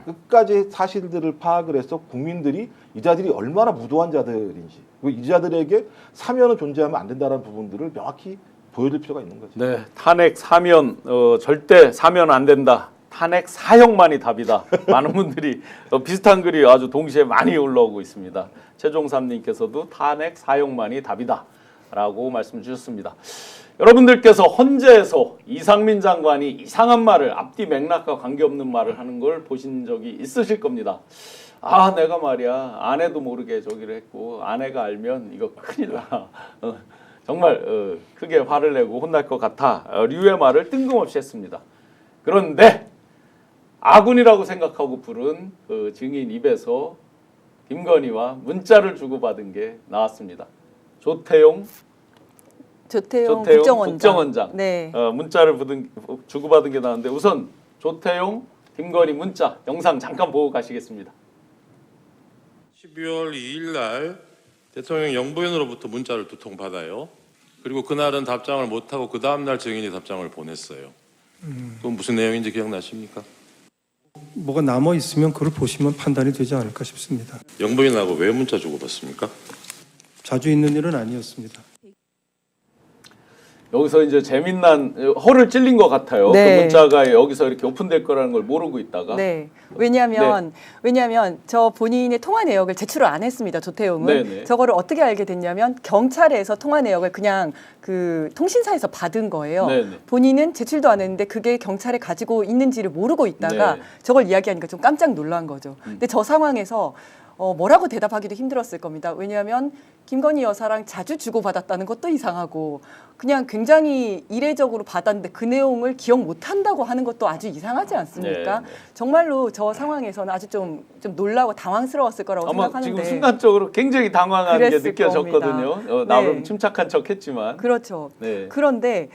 끝까지 사실들을 파악을 해서 국민들이 이 자들이 얼마나 무도한 자들인지 그리고 이 자들에게 사면은 존재하면 안 된다는 부분들을 명확히 보여줄 필요가 있는 거죠. 네, 탄핵 사면 절대 사면 안 된다. 탄핵 사형만이 답이다. 많은 분들이 비슷한 글이 아주 동시에 많이 올라오고 있습니다. 최종삼님께서도 탄핵 사형만이 답이다. 라고 말씀 주셨습니다. 여러분들께서 헌재에서 이상민 장관이 이상한 말을 앞뒤 맥락과 관계없는 말을 하는 걸 보신 적이 있으실 겁니다. 아, 내가 말이야 아내도 모르게 저기를 했고 아내가 알면 이거 큰일 나. 정말 크게 화를 내고 혼날 것 같아. 류의 말을 뜬금없이 했습니다. 그런데 아군이라고 생각하고 부른 그 증인 입에서 김건희와 문자를 주고받은 게 나왔습니다. 조태용 국정원장. 네. 문자를 주고받은 게 나왔는데 우선 조태용 김건희 문자 영상 잠깐 보고 가시겠습니다. 12월 2일 날 대통령 영부인으로부터 문자를 2통 받아요. 그리고 그날은 답장을 못하고 그 다음날 증인이 답장을 보냈어요. 그건 무슨 내용인지 기억나십니까? 뭐가 남아 있으면 그걸 보시면 판단이 되지 않을까 싶습니다. 영부인하고 왜 문자 주고받습니까? 자주 있는 일은 아니었습니다. 여기서 이제 재미난 허를 찔린 것 같아요. 네. 그 문자가 여기서 이렇게 오픈될 거라는 걸 모르고 있다가. 네. 왜냐하면 저 본인의 통화 내역을 제출을 안 했습니다. 조태용은. 네네. 저거를 어떻게 알게 됐냐면 경찰에서 통화 내역을 그냥 그 통신사에서 받은 거예요. 네네. 본인은 제출도 안 했는데 그게 경찰에 가지고 있는지를 모르고 있다가 네. 저걸 이야기하니까 좀 깜짝 놀란 거죠. 근데 저 상황에서 뭐라고 대답하기도 힘들었을 겁니다. 왜냐하면 김건희 여사랑 자주 주고받았다는 것도 이상하고 그냥 굉장히 이례적으로 받았는데 그 내용을 기억 못한다고 하는 것도 아주 이상하지 않습니까? 네, 네. 정말로 저 상황에서는 아주 좀 놀라고 당황스러웠을 거라고 아마 생각하는데 지금 순간적으로 굉장히 당황한 게 그랬을 느껴졌거든요. 겁니다. 나름 네. 침착한 척했지만. 그렇죠. 네. 그런데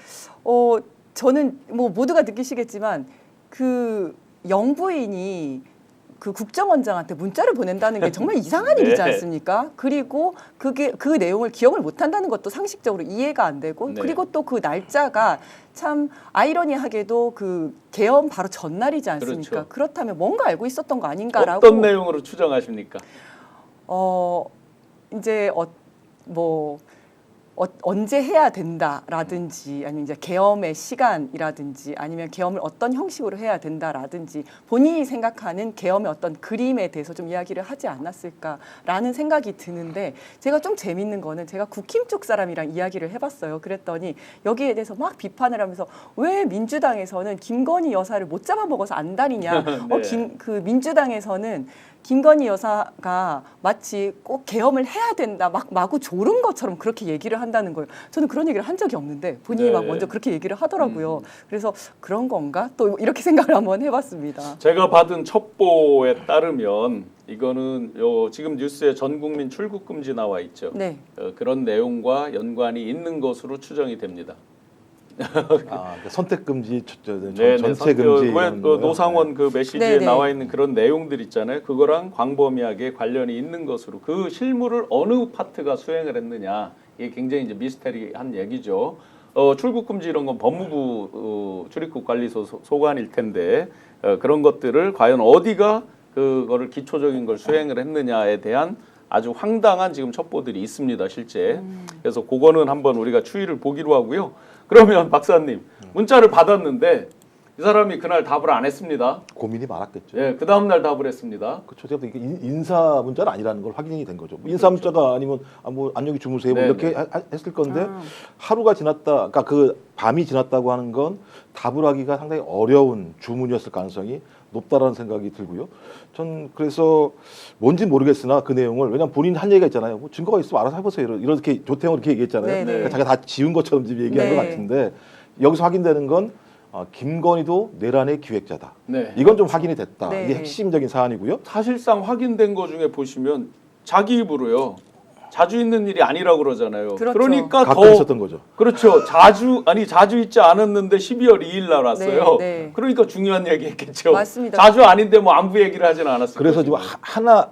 저는 뭐 모두가 느끼시겠지만 그 영부인이 그 국정원장한테 문자를 보낸다는 게 정말 이상한 네. 일이지 않습니까? 그리고 그게 그 내용을 기억을 못한다는 것도 상식적으로 이해가 안 되고 네. 그리고 또 그 날짜가 참 아이러니하게도 그 개엄 바로 전날이지 않습니까? 그렇죠. 그렇다면 뭔가 알고 있었던 거 아닌가라고 어떤 내용으로 추정하십니까? 이제 언제 해야 된다라든지 아니면 이제 계엄의 시간이라든지 아니면 계엄을 어떤 형식으로 해야 된다라든지 본인이 생각하는 계엄의 어떤 그림에 대해서 좀 이야기를 하지 않았을까라는 생각이 드는데 제가 좀 재밌는 거는 제가 국힘 쪽 사람이랑 이야기를 해봤어요. 그랬더니 여기에 대해서 막 비판을 하면서 왜 민주당에서는 김건희 여사를 못 잡아먹어서 안달이냐. 네. 그 민주당에서는 김건희 여사가 마치 꼭 계엄을 해야 된다, 막 마구 조른 것처럼 그렇게 얘기를 한다는 거예요. 저는 그런 얘기를 한 적이 없는데 본인이 네. 막 먼저 그렇게 얘기를 하더라고요. 그래서 그런 건가? 또 이렇게 생각을 한번 해봤습니다. 제가 받은 첩보에 따르면 이거는 지금 뉴스에 전 국민 출국 금지 나와 있죠. 네. 그런 내용과 연관이 있는 것으로 추정이 됩니다. 선택 금지, 네, 전체 금지. 왜 이런 거요? 노상원 그 메시지에 네네. 나와 있는 그런 내용들 있잖아요. 그거랑 광범위하게 관련이 있는 것으로 그 실무를 어느 파트가 수행을 했느냐 이게 굉장히 이제 미스테리한 얘기죠. 출국 금지 이런 건 법무부 출입국 관리소 소관일 텐데 그런 것들을 과연 어디가 그거를 기초적인 걸 수행을 했느냐에 대한 아주 황당한 지금 첩보들이 있습니다, 실제. 그래서 그거는 한번 우리가 추이를 보기로 하고요. 그러면 박사님, 문자를 받았는데 이 사람이 그날 답을 안 했습니다. 고민이 많았겠죠. 예, 그 다음 날 답을 했습니다. 그렇죠. 제가 이게 인사 문자는 아니라는 걸 확인이 된 거죠. 인사 문자가 아니면 뭐 안녕히 주무세요 뭐 네, 이렇게 했을 건데 하루가 지났다, 그러니까 그 밤이 지났다고 하는 건 답을 하기가 상당히 어려운 주문이었을 가능성이 높다라는 생각이 들고요. 전 그래서 뭔지 모르겠으나 그 내용을 왜냐면 본인 한 얘기가 있잖아요. 뭐 증거가 있으면 알아서 해보세요. 이렇게 조태영 이렇게 얘기했잖아요. 네네. 그러니까 자기가 다 지운 것처럼 지금 얘기한 네. 것 같은데 여기서 확인되는 건 김건희도 내란의 기획자다. 네. 이건 좀 확인이 됐다. 네. 이게 핵심적인 사안이고요. 사실상 확인된 거 중에 보시면 자기 입으로요. 자주 있는 일이 아니라고 그러잖아요. 그렇죠. 그러니까 가끔 더 있었던 거죠. 그렇죠. 자주 있지 않았는데 12월 2일 날 왔어요. 네, 네. 그러니까 중요한 얘기 했겠죠. 맞습니다. 자주 아닌데 뭐 안부 얘기를 하지는 않았을 그래서 지금 거지만.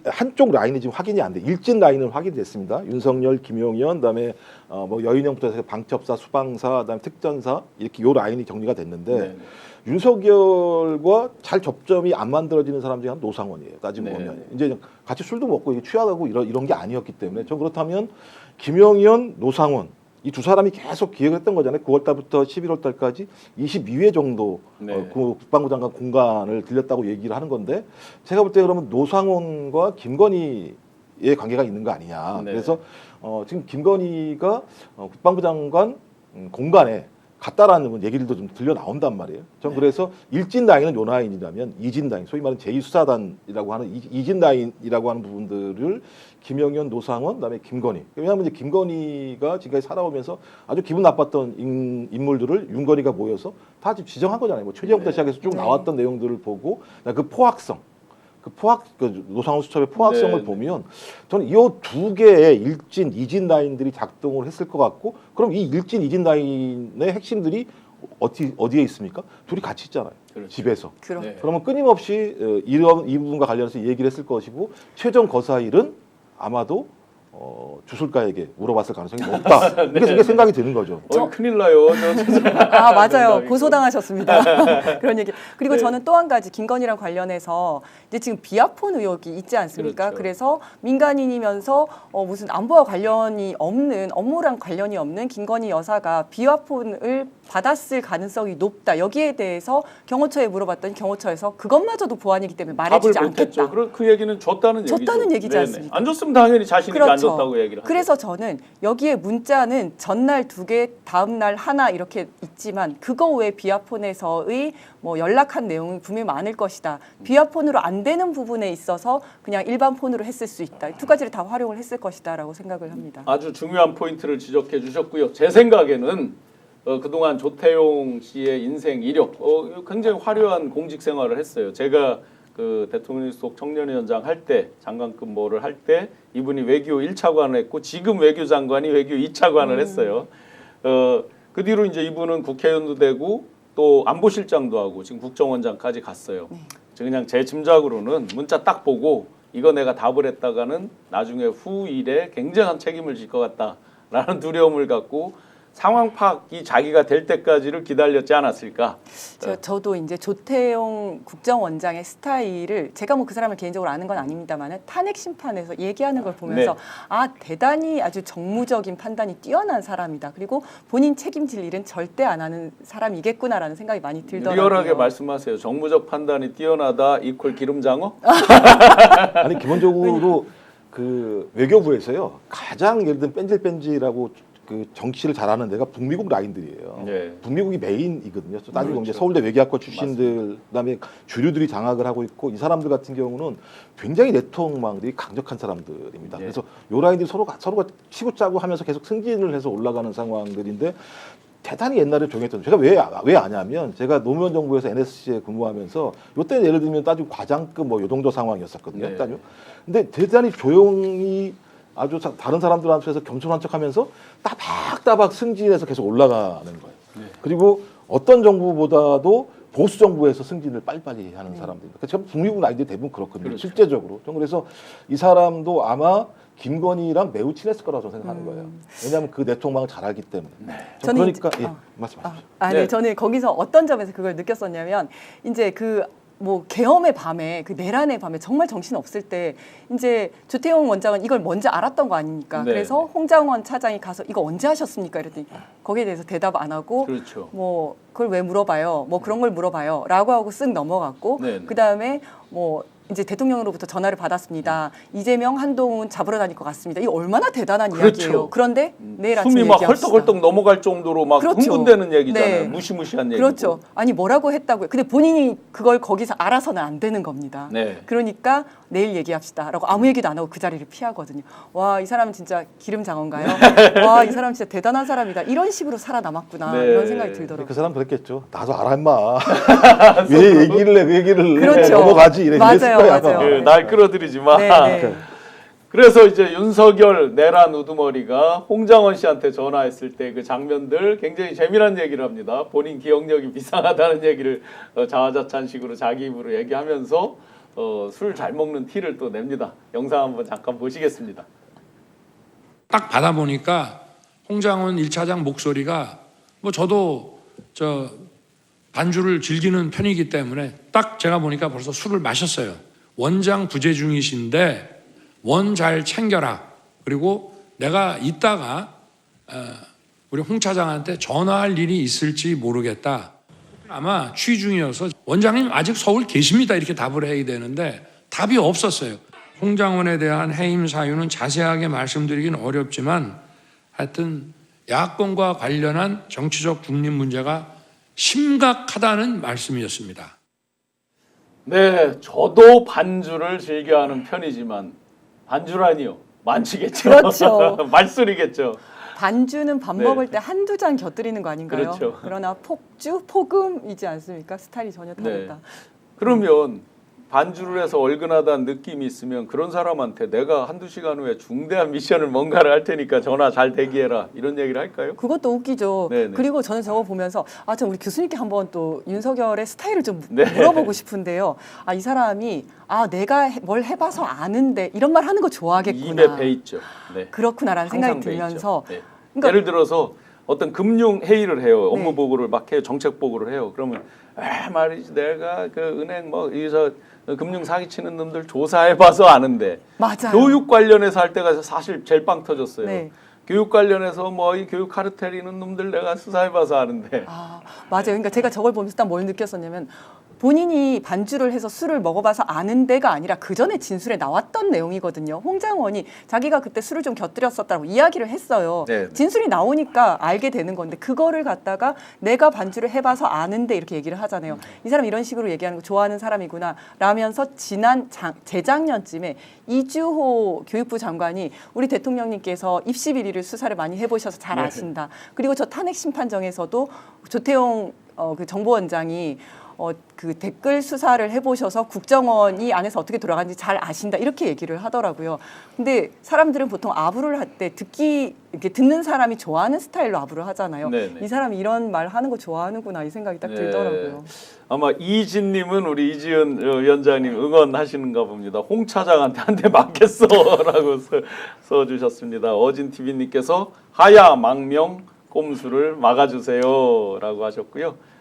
한쪽 라인이 지금 확인이 안 돼. 일진 라인은 확인이 됐습니다. 윤석열, 김용현, 그다음에 뭐 여인형부터 해서 방첩사, 수방사, 그다음에 특전사 이렇게 요 라인이 정리가 됐는데 네. 윤석열과 잘 접점이 안 만들어지는 사람 중에 한 노상원이에요. 따지고 네. 보면 이제 같이 술도 먹고 취하고 이런 게 아니었기 때문에 전 그렇다면 김용현, 노상원 이 두 사람이 계속 기획을 했던 거잖아요. 9월달부터 11월달까지 22회 정도 네. 그 국방부 장관 공간을 들렸다고 얘기를 하는 건데 제가 볼 때 그러면 노상원과 김건희의 관계가 있는 거 아니냐. 네. 그래서 지금 김건희가 국방부 장관 공간에 갔다라는 얘기들도 좀 들려 나온단 말이에요. 전 그래서 일진다인은 요 라인이라면 이진다인, 소위 말하는 제2수사단이라고 하는 이진다인이라고 하는 부분들을 김영현, 노상원, 그다음에 김건희. 왜냐하면 이제 김건희가 지금까지 살아오면서 아주 기분 나빴던 인물들을 윤건희가 모여서 다 지금 지정한 거잖아요. 뭐 최재형부터 시작해서 쭉 나왔던 내용들을 보고 그 포악성. 그 노상원 수첩의 포악성을 네. 보면 저는 이 두 개의 일진, 이진 라인들이 작동을 했을 것 같고, 그럼 이 일진, 이진 라인의 핵심들이 어디에 있습니까? 둘이 같이 있잖아요. 그렇죠. 집에서. 그럼 네. 그러면 끊임없이 이 부분과 관련해서 얘기를 했을 것이고, 최종 거사일은 아마도 주술가에게 물어봤을 가능성이 높다. 이게 생각이 드는 거죠. 큰일 나요. 아 맞아요. 고소당하셨습니다. 그런 얘기. 그리고 네. 저는 또 한 가지 김건희랑 관련해서 이제 지금 비아폰 의혹이 있지 않습니까? 그렇죠. 그래서 민간인이면서 무슨 안보와 관련이 없는, 업무랑 관련이 없는 김건희 여사가 비아폰을 받았을 가능성이 높다. 여기에 대해서 경호처에 물어봤더니 경호처에서 그것마저도 보안이기 때문에 말해주지 답을 못했죠. 않겠다. 그 얘기는 줬다는 얘기죠. 줬다는 얘기지 네네. 않습니까? 안 줬으면 당연히 자신 있게 안 그렇죠. 줬다고 얘기를 하죠. 그래서 저는 여기에 문자는 전날 2개, 다음 날 하나 이렇게 있지만 그거 외에 비아폰에서의 뭐 연락한 내용이 분명히 많을 것이다. 비아폰으로 안 되는 부분에 있어서 그냥 일반 폰으로 했을 수 있다. 두 가지를 다 활용을 했을 것이다라고 생각을 합니다. 아주 중요한 포인트를 지적해 주셨고요. 제 생각에는 그동안 조태용 씨의 인생 이력 굉장히 화려한 공직 생활을 했어요. 제가 그 대통령실속 청년위원장 할 때 장관급 뭐를 할 때 이분이 외교 1차관을 했고 지금 외교장관이 외교 2차관을 했어요. 그 뒤로 이제 이분은 국회의원도 되고 또 안보실장도 하고 지금 국정원장까지 갔어요. 그냥 제 짐작으로는 문자 딱 보고 이거 내가 답을 했다가는 나중에 후일에 굉장한 책임을 질 것 같다라는 두려움을 갖고 상황 파악이 자기가 될 때까지를 기다렸지 않았을까? 저도 이제 조태용 국정원장의 스타일을 제가 뭐 그 사람을 개인적으로 아는 건 아닙니다만 탄핵 심판에서 얘기하는 걸 보면서 네. 아 대단히 아주 정무적인 판단이 뛰어난 사람이다. 그리고 본인 책임질 일은 절대 안 하는 사람이겠구나라는 생각이 많이 들더라고요. 리얼하게 말씀하세요. 정무적 판단이 뛰어나다 이퀄 기름장어? 아니 기본적으로 그 외교부에서요 가장 예를 들면 뺀질뺀질하고 그 정치를 잘하는 데가 북미국 라인들이에요. 네. 북미국이 메인이거든요. 또 따지고 그렇죠. 이제 서울대 외교학과 출신들 그다음에 주류들이 장악을 하고 있고 이 사람들 같은 경우는 굉장히 내통망들이 강력한 사람들입니다. 네. 그래서 요 라인들이 서로가 치고 짜고 하면서 계속 승진을 해서 올라가는 상황들인데 대단히 옛날에 조용했던 제가 왜 아냐면 제가 노무현 정부에서 NSC에 근무하면서 요때 예를 들면 따지고 과장급 뭐 요 정도 상황이었었거든요. 네. 따지고. 근데 대단히 조용히 아주 다른 사람들한테서 겸손한 척하면서 따박따박 승진해서 계속 올라가는 거예요. 네. 그리고 어떤 정부보다도 보수 정부에서 승진을 빨리빨리 하는 사람들입니다. 그러니까 제가 북미국 라인들이 대부분 그렇거든요. 그렇죠. 실제적으로. 전 그래서 이 사람도 아마 김건희랑 매우 친했을 거라고 저는 생각하는 거예요. 왜냐하면 그 내통망을 잘 알기 때문에. 저는 그러니까 이제- 말씀하십시오. 네, 네. 저는 거기서 어떤 점에서 그걸 느꼈었냐면 이제 뭐 계엄의 밤에 그 내란의 밤에 정말 정신 없을 때 이제 조태용 원장은 이걸 먼저 알았던 거 아닙니까? 네. 그래서 홍장원 차장이 가서 이거 언제 하셨습니까? 이랬더니 거기에 대해서 대답 안 하고 그렇죠. 뭐 그걸 왜 물어봐요? 뭐 그런 걸 물어봐요라고 하고 쓱 넘어갔고 네, 네. 그 다음에 뭐 이제 대통령으로부터 전화를 받았습니다. 이재명, 한동훈 잡으러 다닐 것 같습니다. 이거 얼마나 대단한 그렇죠. 이야기예요. 그런데 내일 아침 숨이 막 얘기합시다. 헐떡헐떡 넘어갈 정도로 막 그렇죠. 흥분되는 얘기잖아요. 네. 무시무시한 얘기고. 그렇죠. 아니 뭐라고 했다고요. 근데 본인이 그걸 거기서 알아서는 안 되는 겁니다. 네. 그러니까 내일 얘기합시다라고 아무 얘기도 안 하고 그 자리를 피하거든요. 와, 이 사람은 진짜 기름장어인가요? 와, 이 사람 진짜 대단한 사람이다. 이런 식으로 살아남았구나. 네. 이런 생각이 들더라고요. 그 사람 그랬겠죠. 나도 알아 임마. 왜 얘기를 해? 그 얘기를 그렇죠. 넘어가지. 이랬을 맞아요, 거야. 맞아요. 그, 날 끌어들이지 마. 네, 네. 그래서 이제 윤석열 내란 우두머리가 홍장원 씨한테 전화했을 때 그 장면들 굉장히 재미난 얘기를 합니다. 본인 기억력이 비상하다는 얘기를 자화자찬식으로 자기 입으로 얘기하면서 술 잘 먹는 티를 또 냅니다. 영상 한번 잠깐 보시겠습니다. 딱 받아보니까 홍장원 1차장 목소리가 뭐 저도 반주를 즐기는 편이기 때문에 딱 제가 보니까 벌써 술을 마셨어요. 원장 부재 중이신데 원 잘 챙겨라. 그리고 내가 이따가 우리 홍 차장한테 전화할 일이 있을지 모르겠다. 아마 취 중이어서 원장님 아직 서울 계십니다. 이렇게 답을 해야 되는데 답이 없었어요. 홍장원에 대한 해임 사유는 자세하게 말씀드리긴 어렵지만 하여튼 야권과 관련한 정치적 중립 문제가 심각하다는 말씀이었습니다. 네, 저도 반주를 즐겨하는 편이지만 반주라니요. 만취겠죠. 그렇죠. 말술이겠죠. 반주는 밥 네. 먹을 때 한두 잔 곁들이는 거 아닌가요? 그렇죠. 그러나 폭주, 폭음이지 않습니까? 스타일이 전혀 다르다. 그러면 반주를 해서 얼큰하다는 느낌이 있으면 그런 사람한테 내가 한두 시간 후에 중대한 미션을 뭔가를 할 테니까 전화 잘 대기해라 이런 얘기를 할까요? 그것도 웃기죠. 네네. 그리고 저는 저거 보면서 참 우리 교수님께 한번 또 윤석열의 스타일을 좀 네. 물어보고 싶은데요. 이 사람이 내가 뭘 해봐서 아는데 이런 말 하는 거 좋아하겠구나. 입에 배 있죠. 네. 그렇구나라는 생각이 항상 배 들면서 있죠. 네. 그러니까 예를 들어서 어떤 금융 회의를 해요. 업무 네. 보고를 막 해요. 정책 보고를 해요. 그러면 말이지 내가 그 은행 뭐 여기서 금융 사기 치는 놈들 조사해봐서 아는데 맞아요. 교육 관련해서 할 때가 사실 제일 빵 터졌어요. 네. 교육 관련해서 뭐 이 교육 카르텔 이는 놈들 내가 수사해봐서 아는데 맞아요. 그러니까 제가 저걸 보면서 딱 뭘 느꼈었냐면 본인이 반주를 해서 술을 먹어봐서 아는 데가 아니라 그 전에 진술에 나왔던 내용이거든요. 홍장원이 자기가 그때 술을 좀 곁들였었다고 이야기를 했어요. 네. 진술이 나오니까 알게 되는 건데 그거를 갖다가 내가 반주를 해봐서 아는데 이렇게 얘기를 하잖아요. 이 사람 이런 식으로 얘기하는 거 좋아하는 사람이구나 라면서 지난 재작년쯤에 이주호 교육부 장관이 우리 대통령님께서 입시 비리를 수사를 많이 해보셔서 잘 아신다. 그리고 저 탄핵 심판정에서도 조태용 그 정보원장이 그 댓글 수사를 해보셔서 국정원이 안에서 어떻게 돌아가는지 잘 아신다 이렇게 얘기를 하더라고요. 근데 사람들은 보통 아부를 할 때 이렇게 듣는 사람이 좋아하는 스타일로 아부를 하잖아요. 네네. 이 사람이 이런 말 하는 거 좋아하는구나 이 생각이 딱 들더라고요. 아마 이진님은 우리 이지은 위원장님 응원하시는가 봅니다. 홍 차장한테 한 대 맞겠어라고 써주셨습니다. 어진TV님께서 하야 망명 꼼수를 막아주세요라고 하셨고요.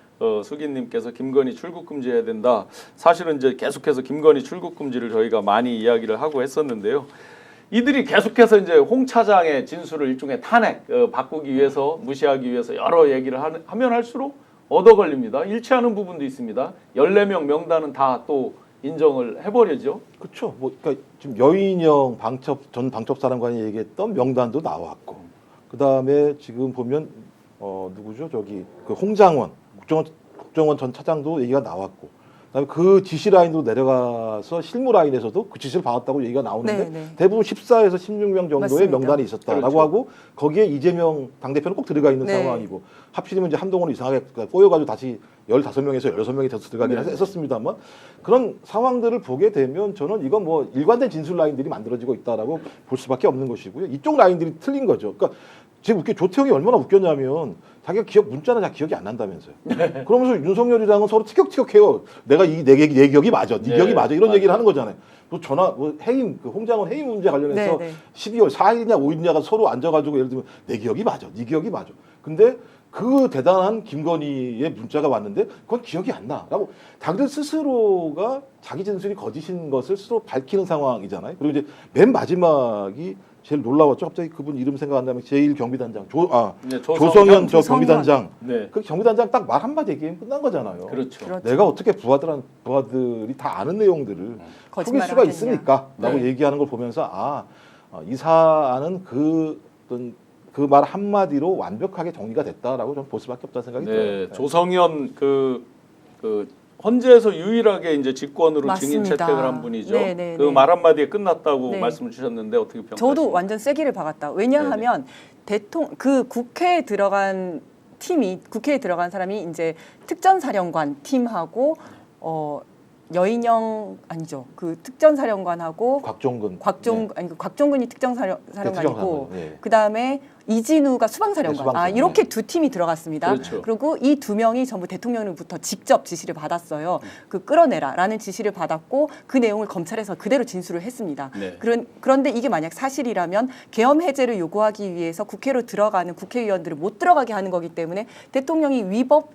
수기님께서 김건희 출국 금지해야 된다. 사실은 이제 계속해서 김건희 출국 금지를 저희가 많이 이야기를 하고 했었는데요. 이들이 계속해서 이제 홍 차장의 진술을 일종의 탄핵 바꾸기 위해서 무시하기 위해서 여러 얘기를 하면 할수록 얻어 걸립니다. 일치하는 부분도 있습니다. 14명 명단은 다 또 인정을 해버리죠. 그렇죠. 뭐 그러니까 지금 여인영 전 방첩사령관이 얘기했던 명단도 나왔고, 그 다음에 지금 보면 누구죠? 저기 그 홍장원 국정원 전 차장도 얘기가 나왔고, 그다음에 그 지시 라인으로 내려가서 실무 라인에서도 그 지시를 받았다고 얘기가 나오는데 네. 대부분 14에서 16명 정도의 맞습니다. 명단이 있었다라고 그렇죠. 하고 거기에 이재명 당대표는 꼭 들어가 있는 네. 상황이고, 하필이면 이제 한동훈은 이상하게 꼬여가지고 다시 15명에서 16명이 더 들어가긴 했었습니다만, 그런 상황들을 보게 되면 저는 이건 뭐 일관된 진술 라인들이 만들어지고 있다라고 볼 수밖에 없는 것이고요. 이쪽 라인들이 틀린 거죠. 그러니까 지금 조태용이 얼마나 웃겼냐면 자기가 문자는 잘 기억이 안 난다면서요. 그러면서 윤석열이랑은 서로 티격태격해요. 내가 내 기억이 맞아, 네 기억이 맞아 이런 얘기를 하는 거잖아요. 해임 그 홍장원 해임 문제 관련해서 12월 4일이냐 5일이냐가 서로 앉아가지고 예를 들면 내 기억이 맞아, 네 기억이 맞아. 근데 그 대단한 김건희의 문자가 왔는데 그건 기억이 안 나라고 자기들 스스로가 자기 진술이 거짓인 것을 스스로 밝히는 상황이잖아요. 그리고 이제 맨 마지막이 제일 놀라웠죠. 갑자기 그분 이름 생각 안 나면 제1경비단장 조성현 저 경비단장. 네. 그 경비단장 딱 말 한마디 얘기하면 끝난 거잖아요. 그렇죠. 내가 어떻게 부하들이 다 아는 내용들을 속일 수가 있습니까?라고 네. 얘기하는 걸 보면서 이 사안은 그 말 한마디로 완벽하게 정리가 됐다라고 좀 볼 수밖에 없다는 생각이 들어요. 네, 조성현 그 헌재에서 유일하게 이제 직권으로 맞습니다. 증인 채택을 한 분이죠. 네. 그 말 한마디에 끝났다고 네. 말씀을 주셨는데 어떻게 평가하십니까? 저도 완전 세기를 박았다. 왜냐하면 그 국회에 들어간 사람이 이제 특전사령관 팀하고 여인영 아니죠. 그 특전사령관하고 곽종근이 특전사령관이고 네. 그다음에 이진우가 수방사령관. 수방사령관. 이렇게 두 팀이 들어갔습니다. 그렇죠. 그리고 이 두 명이 전부 대통령으로부터 직접 지시를 받았어요. 그 끌어내라라는 지시를 받았고 그 내용을 검찰에서 그대로 진술을 했습니다. 네. 그런데 이게 만약 사실이라면 계엄 해제를 요구하기 위해서 국회로 들어가는 국회의원들을 못 들어가게 하는 거기 때문에 대통령이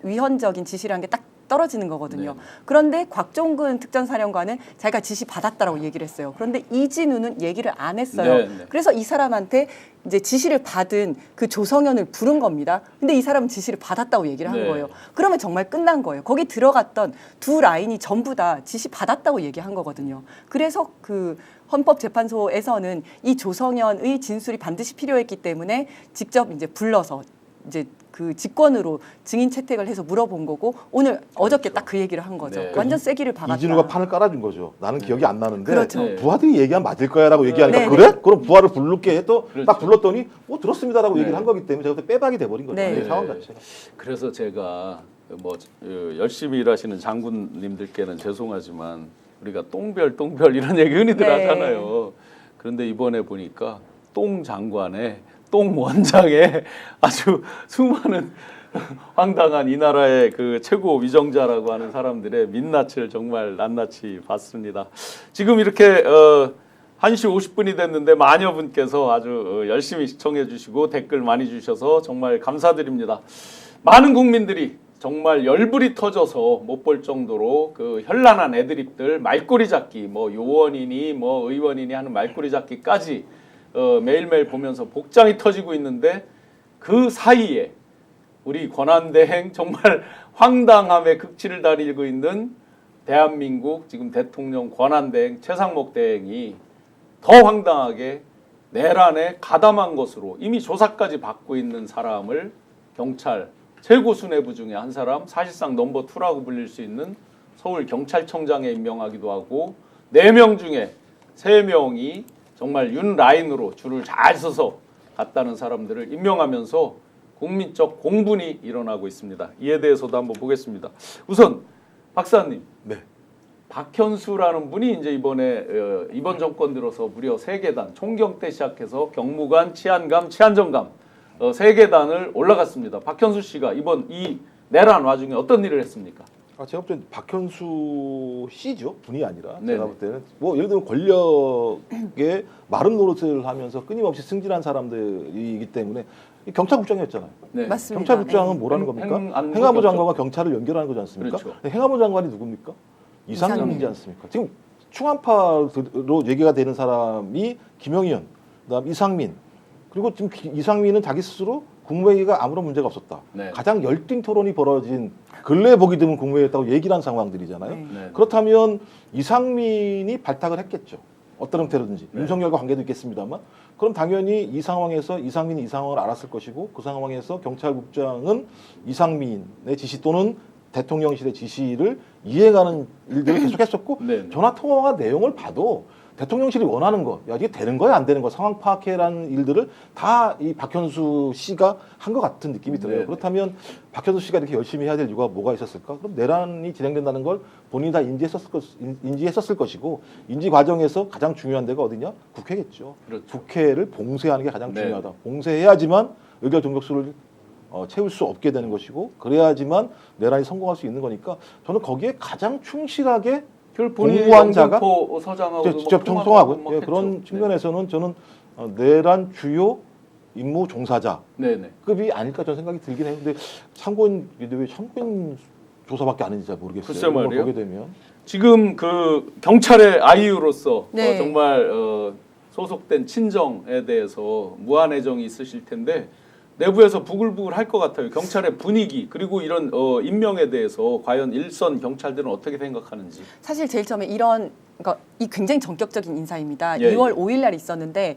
위헌적인 지시를 한 게 딱 떨어지는 거거든요. 네. 그런데 곽종근 특전사령관은 자기가 지시 받았다라고 얘기를 했어요. 그런데 이진우는 얘기를 안 했어요. 네, 네. 그래서 이 사람한테 이제 지시를 받은 그 조성현을 부른 겁니다. 근데 이 사람은 지시를 받았다고 얘기를 한 네. 거예요. 그러면 정말 끝난 거예요. 거기 들어갔던 두 라인이 전부 다 지시 받았다고 얘기한 거거든요. 그래서 그 헌법재판소에서는 이 조성현의 진술이 반드시 필요했기 때문에 직접 이제 불러서 이제 그 직권으로 증인 채택을 해서 물어본 거고 오늘 어저께 딱 그 얘기를 한 거죠. 네. 완전 쐐기를 박았다. 이진우가 판을 깔아준 거죠. 나는 기억이 안 나는데 그렇죠. 네. 부하들이 얘기하면 맞을 거야라고 얘기하니까 네, 그래? 그럼 부하를 부를게 또 딱 그렇죠. 불렀더니 들었습니다라고 네. 얘기를 한 거기 때문에 제가 그때 빼박이 돼버린 거죠. 네. 네, 상황 자체가. 그래서 제가 뭐 열심히 일하시는 장군님들께는 죄송하지만 우리가 똥별 이런 얘기 흔히들 네. 하잖아요. 그런데 이번에 보니까 똥 장관에 똥 원장에 아주 수많은 황당한 이 나라의 그 최고 위정자라고 하는 사람들의 민낯을 정말 낱낱이 봤습니다. 지금 이렇게 1시 50분이 됐는데 마녀 분께서 아주 열심히 시청해 주시고 댓글 많이 주셔서 정말 감사드립니다. 많은 국민들이 정말 열불이 터져서 못 볼 정도로 그 현란한 애드립들, 말꼬리 잡기, 뭐 요원이니 뭐 의원이니 하는 말꼬리 잡기까지 매일매일 보면서 복장이 터지고 있는데 그 사이에 우리 권한대행 정말 황당함의 극치를 다니고 있는 대한민국 지금 대통령 권한대행 최상목 대행이 더 황당하게 내란에 가담한 것으로 이미 조사까지 받고 있는 사람을 경찰 최고 수뇌부 중에 한 사람, 사실상 넘버 2라고 불릴 수 있는 서울 경찰청장에 임명하기도 하고 4명 중에 3명이 정말 윤 라인으로 줄을 잘 서서 갔다는 사람들을 임명하면서 국민적 공분이 일어나고 있습니다. 이에 대해서도 한번 보겠습니다. 우선 박사님, 네. 박현수라는 분이 이제 이번 정권 들어서 무려 3계단, 총경 때 시작해서 경무관, 치안감, 치안정감 3계단을 올라갔습니다. 박현수 씨가 이번 이 내란 와중에 어떤 일을 했습니까? 제가 볼 때는 박현수 씨죠. 분이 아니라 네네. 제가 볼 때는 뭐 예를 들면 권력의 마른 노릇을 하면서 끊임없이 승진한 사람들이기 때문에 경찰국장이었잖아요. 네. 맞습니다. 경찰국장은 네. 뭐라는 겁니까? 행안부 행안부 겹쳐. 장관과 경찰을 연결하는 거지 않습니까? 그렇죠. 행안부 장관이 누굽니까? 이상민이지 않습니까? 지금 충안파로 얘기가 되는 사람이 김영현, 그다음 이상민, 그리고 지금 이상민은 자기 스스로 국무회의가 아무런 문제가 없었다. 네. 가장 열띤 토론이 벌어진 근래 보기 드문 국무회의였다고 얘기를 한 상황들이잖아요. 네. 그렇다면 이상민이 발탁을 했겠죠. 어떤 형태로든지. 네. 윤석열과 관계도 있겠습니다만. 그럼 당연히 이 상황에서 이상민이 이 상황을 알았을 것이고 그 상황에서 경찰국장은 이상민의 지시 또는 대통령실의 지시를 이해가는 일들을 계속했었고 네. 전화 통화 내용을 봐도 대통령실이 원하는 거, 야 이게 되는 거야 안 되는 거 상황 파악해라는 일들을 다 이 박현수 씨가 한 것 같은 느낌이 들어요. 네네. 그렇다면 박현수 씨가 이렇게 열심히 해야 될 이유가 뭐가 있었을까? 그럼 내란이 진행된다는 걸 본인이 다 인지했었을 것이고 인지 과정에서 가장 중요한 데가 어디냐? 국회겠죠. 그렇죠. 국회를 봉쇄하는 게 가장 네. 중요하다. 봉쇄해야지만 의결 종족수를 채울 수 없게 되는 것이고 그래야지만 내란이 성공할 수 있는 거니까 저는 거기에 가장 충실하게 공무원 자가 서장하고 직접 통하고요. 예, 그런 측면에서는 저는 내란 주요 임무 종사자급이 네네. 아닐까 저는 생각이 들긴 해요. 근데 참고인 왜 참고인 조사밖에 안 했는지 잘 모르겠어요. 글쎄 이런 걸 말이에요. 보게 되면 지금 그 경찰의 아이유로서 네. 정말 소속된 친정에 대해서 무한 애정이 있으실 텐데 내부에서 부글부글 할 것 같아요. 경찰의 분위기 그리고 이런 임명에 대해서 과연 일선 경찰들은 어떻게 생각하는지. 사실 제일 처음에 그러니까 이 굉장히 전격적인 인사입니다. 예, 2월 5일 날 있었는데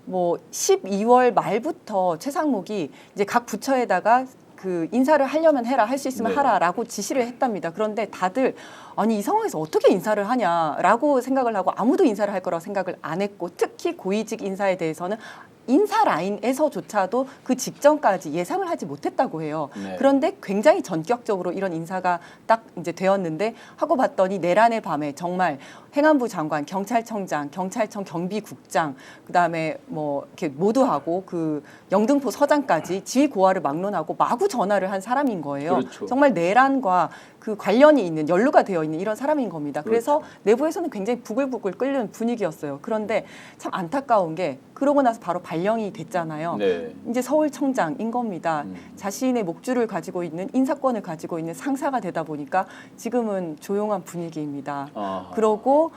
뭐 12월 말부터 최상목이 이제 각 부처에다가 그 인사를 하려면 해라, 할 수 있으면 네. 하라라고 지시를 했답니다. 그런데 다들 아니 이 상황에서 어떻게 인사를 하냐라고 생각을 하고 아무도 인사를 할 거라고 생각을 안 했고 특히 고위직 인사에 대해서는 인사 라인에서조차도 그 직전까지 예상을 하지 못했다고 해요. 네. 그런데 굉장히 전격적으로 이런 인사가 딱 이제 되었는데 하고 봤더니 내란의 밤에 정말 행안부 장관, 경찰청장, 경찰청 경비국장, 그다음에 뭐 이렇게 모두하고 그 영등포 서장까지 지휘 고하를 막론하고 마구 전화를 한 사람인 거예요. 그렇죠. 정말 내란과 그 관련이 있는 연루가 되어 있는 이런 사람인 겁니다. 그래서 내부에서는 굉장히 부글부글 끓는 분위기였어요. 그런데 참 안타까운 게 그러고 나서 바로 발령이 됐잖아요. 네. 이제 서울청장인 겁니다. 자신의 목줄을 가지고 있는 인사권을 가지고 있는 상사가 되다 보니까 지금은 조용한 분위기입니다. 아하. 그러고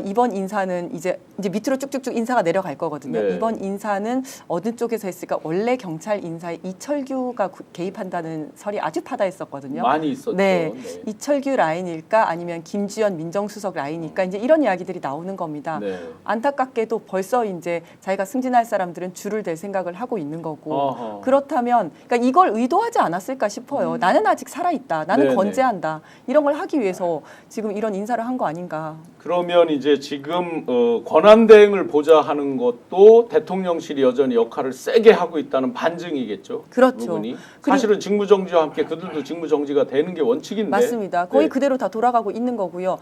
이번 인사는 이제 밑으로 쭉쭉쭉 인사가 내려갈 거거든요. 네. 이번 인사는 어느 쪽에서 했을까? 원래 경찰 인사에 이철규가 개입한다는 설이 아주 파다했었거든요. 많이 있었죠. 네. 네. 이철규 라인일까 아니면 김주현 민정수석 라인일까 이제 이런 이야기들이 나오는 겁니다. 네. 안타깝게도 벌써 이제 자기가 승진할 사람들은 줄을 댈 생각을 하고 있는 거고 어허. 그렇다면 그러니까 이걸 의도하지 않았을까 싶어요. 나는 아직 살아있다. 나는 네네. 건재한다. 이런 걸 하기 위해서 지금 이런 인사를 한 거 아닌가. 그러면 이제 지금 권한대행을 보자 하는 것도 대통령실이 여전히 역할을 세게 하고 있다는 반증이겠죠. 그렇죠. 부분이. 그리고- 사실은 직무정지와 함께 그들도 직무정지가 되는 게 원칙인데. 맞습니다. 거의 네. 그대로 다 돌아가고 있는 거고요.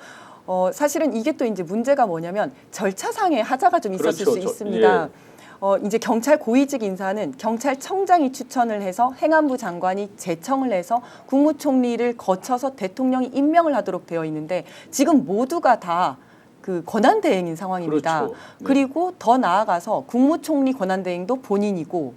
사실은 이게 또 이제 문제가 뭐냐면 절차상의 하자가 좀 있었을 그렇죠. 수 있습니다. 예. 이제 경찰 고위직 인사는 경찰청장이 추천을 해서 행안부 장관이 제청을 해서 국무총리를 거쳐서 대통령이 임명을 하도록 되어 있는데 지금 모두가 다 그 권한대행인 상황입니다. 그렇죠. 네. 그리고 더 나아가서 국무총리 권한대행도 본인이고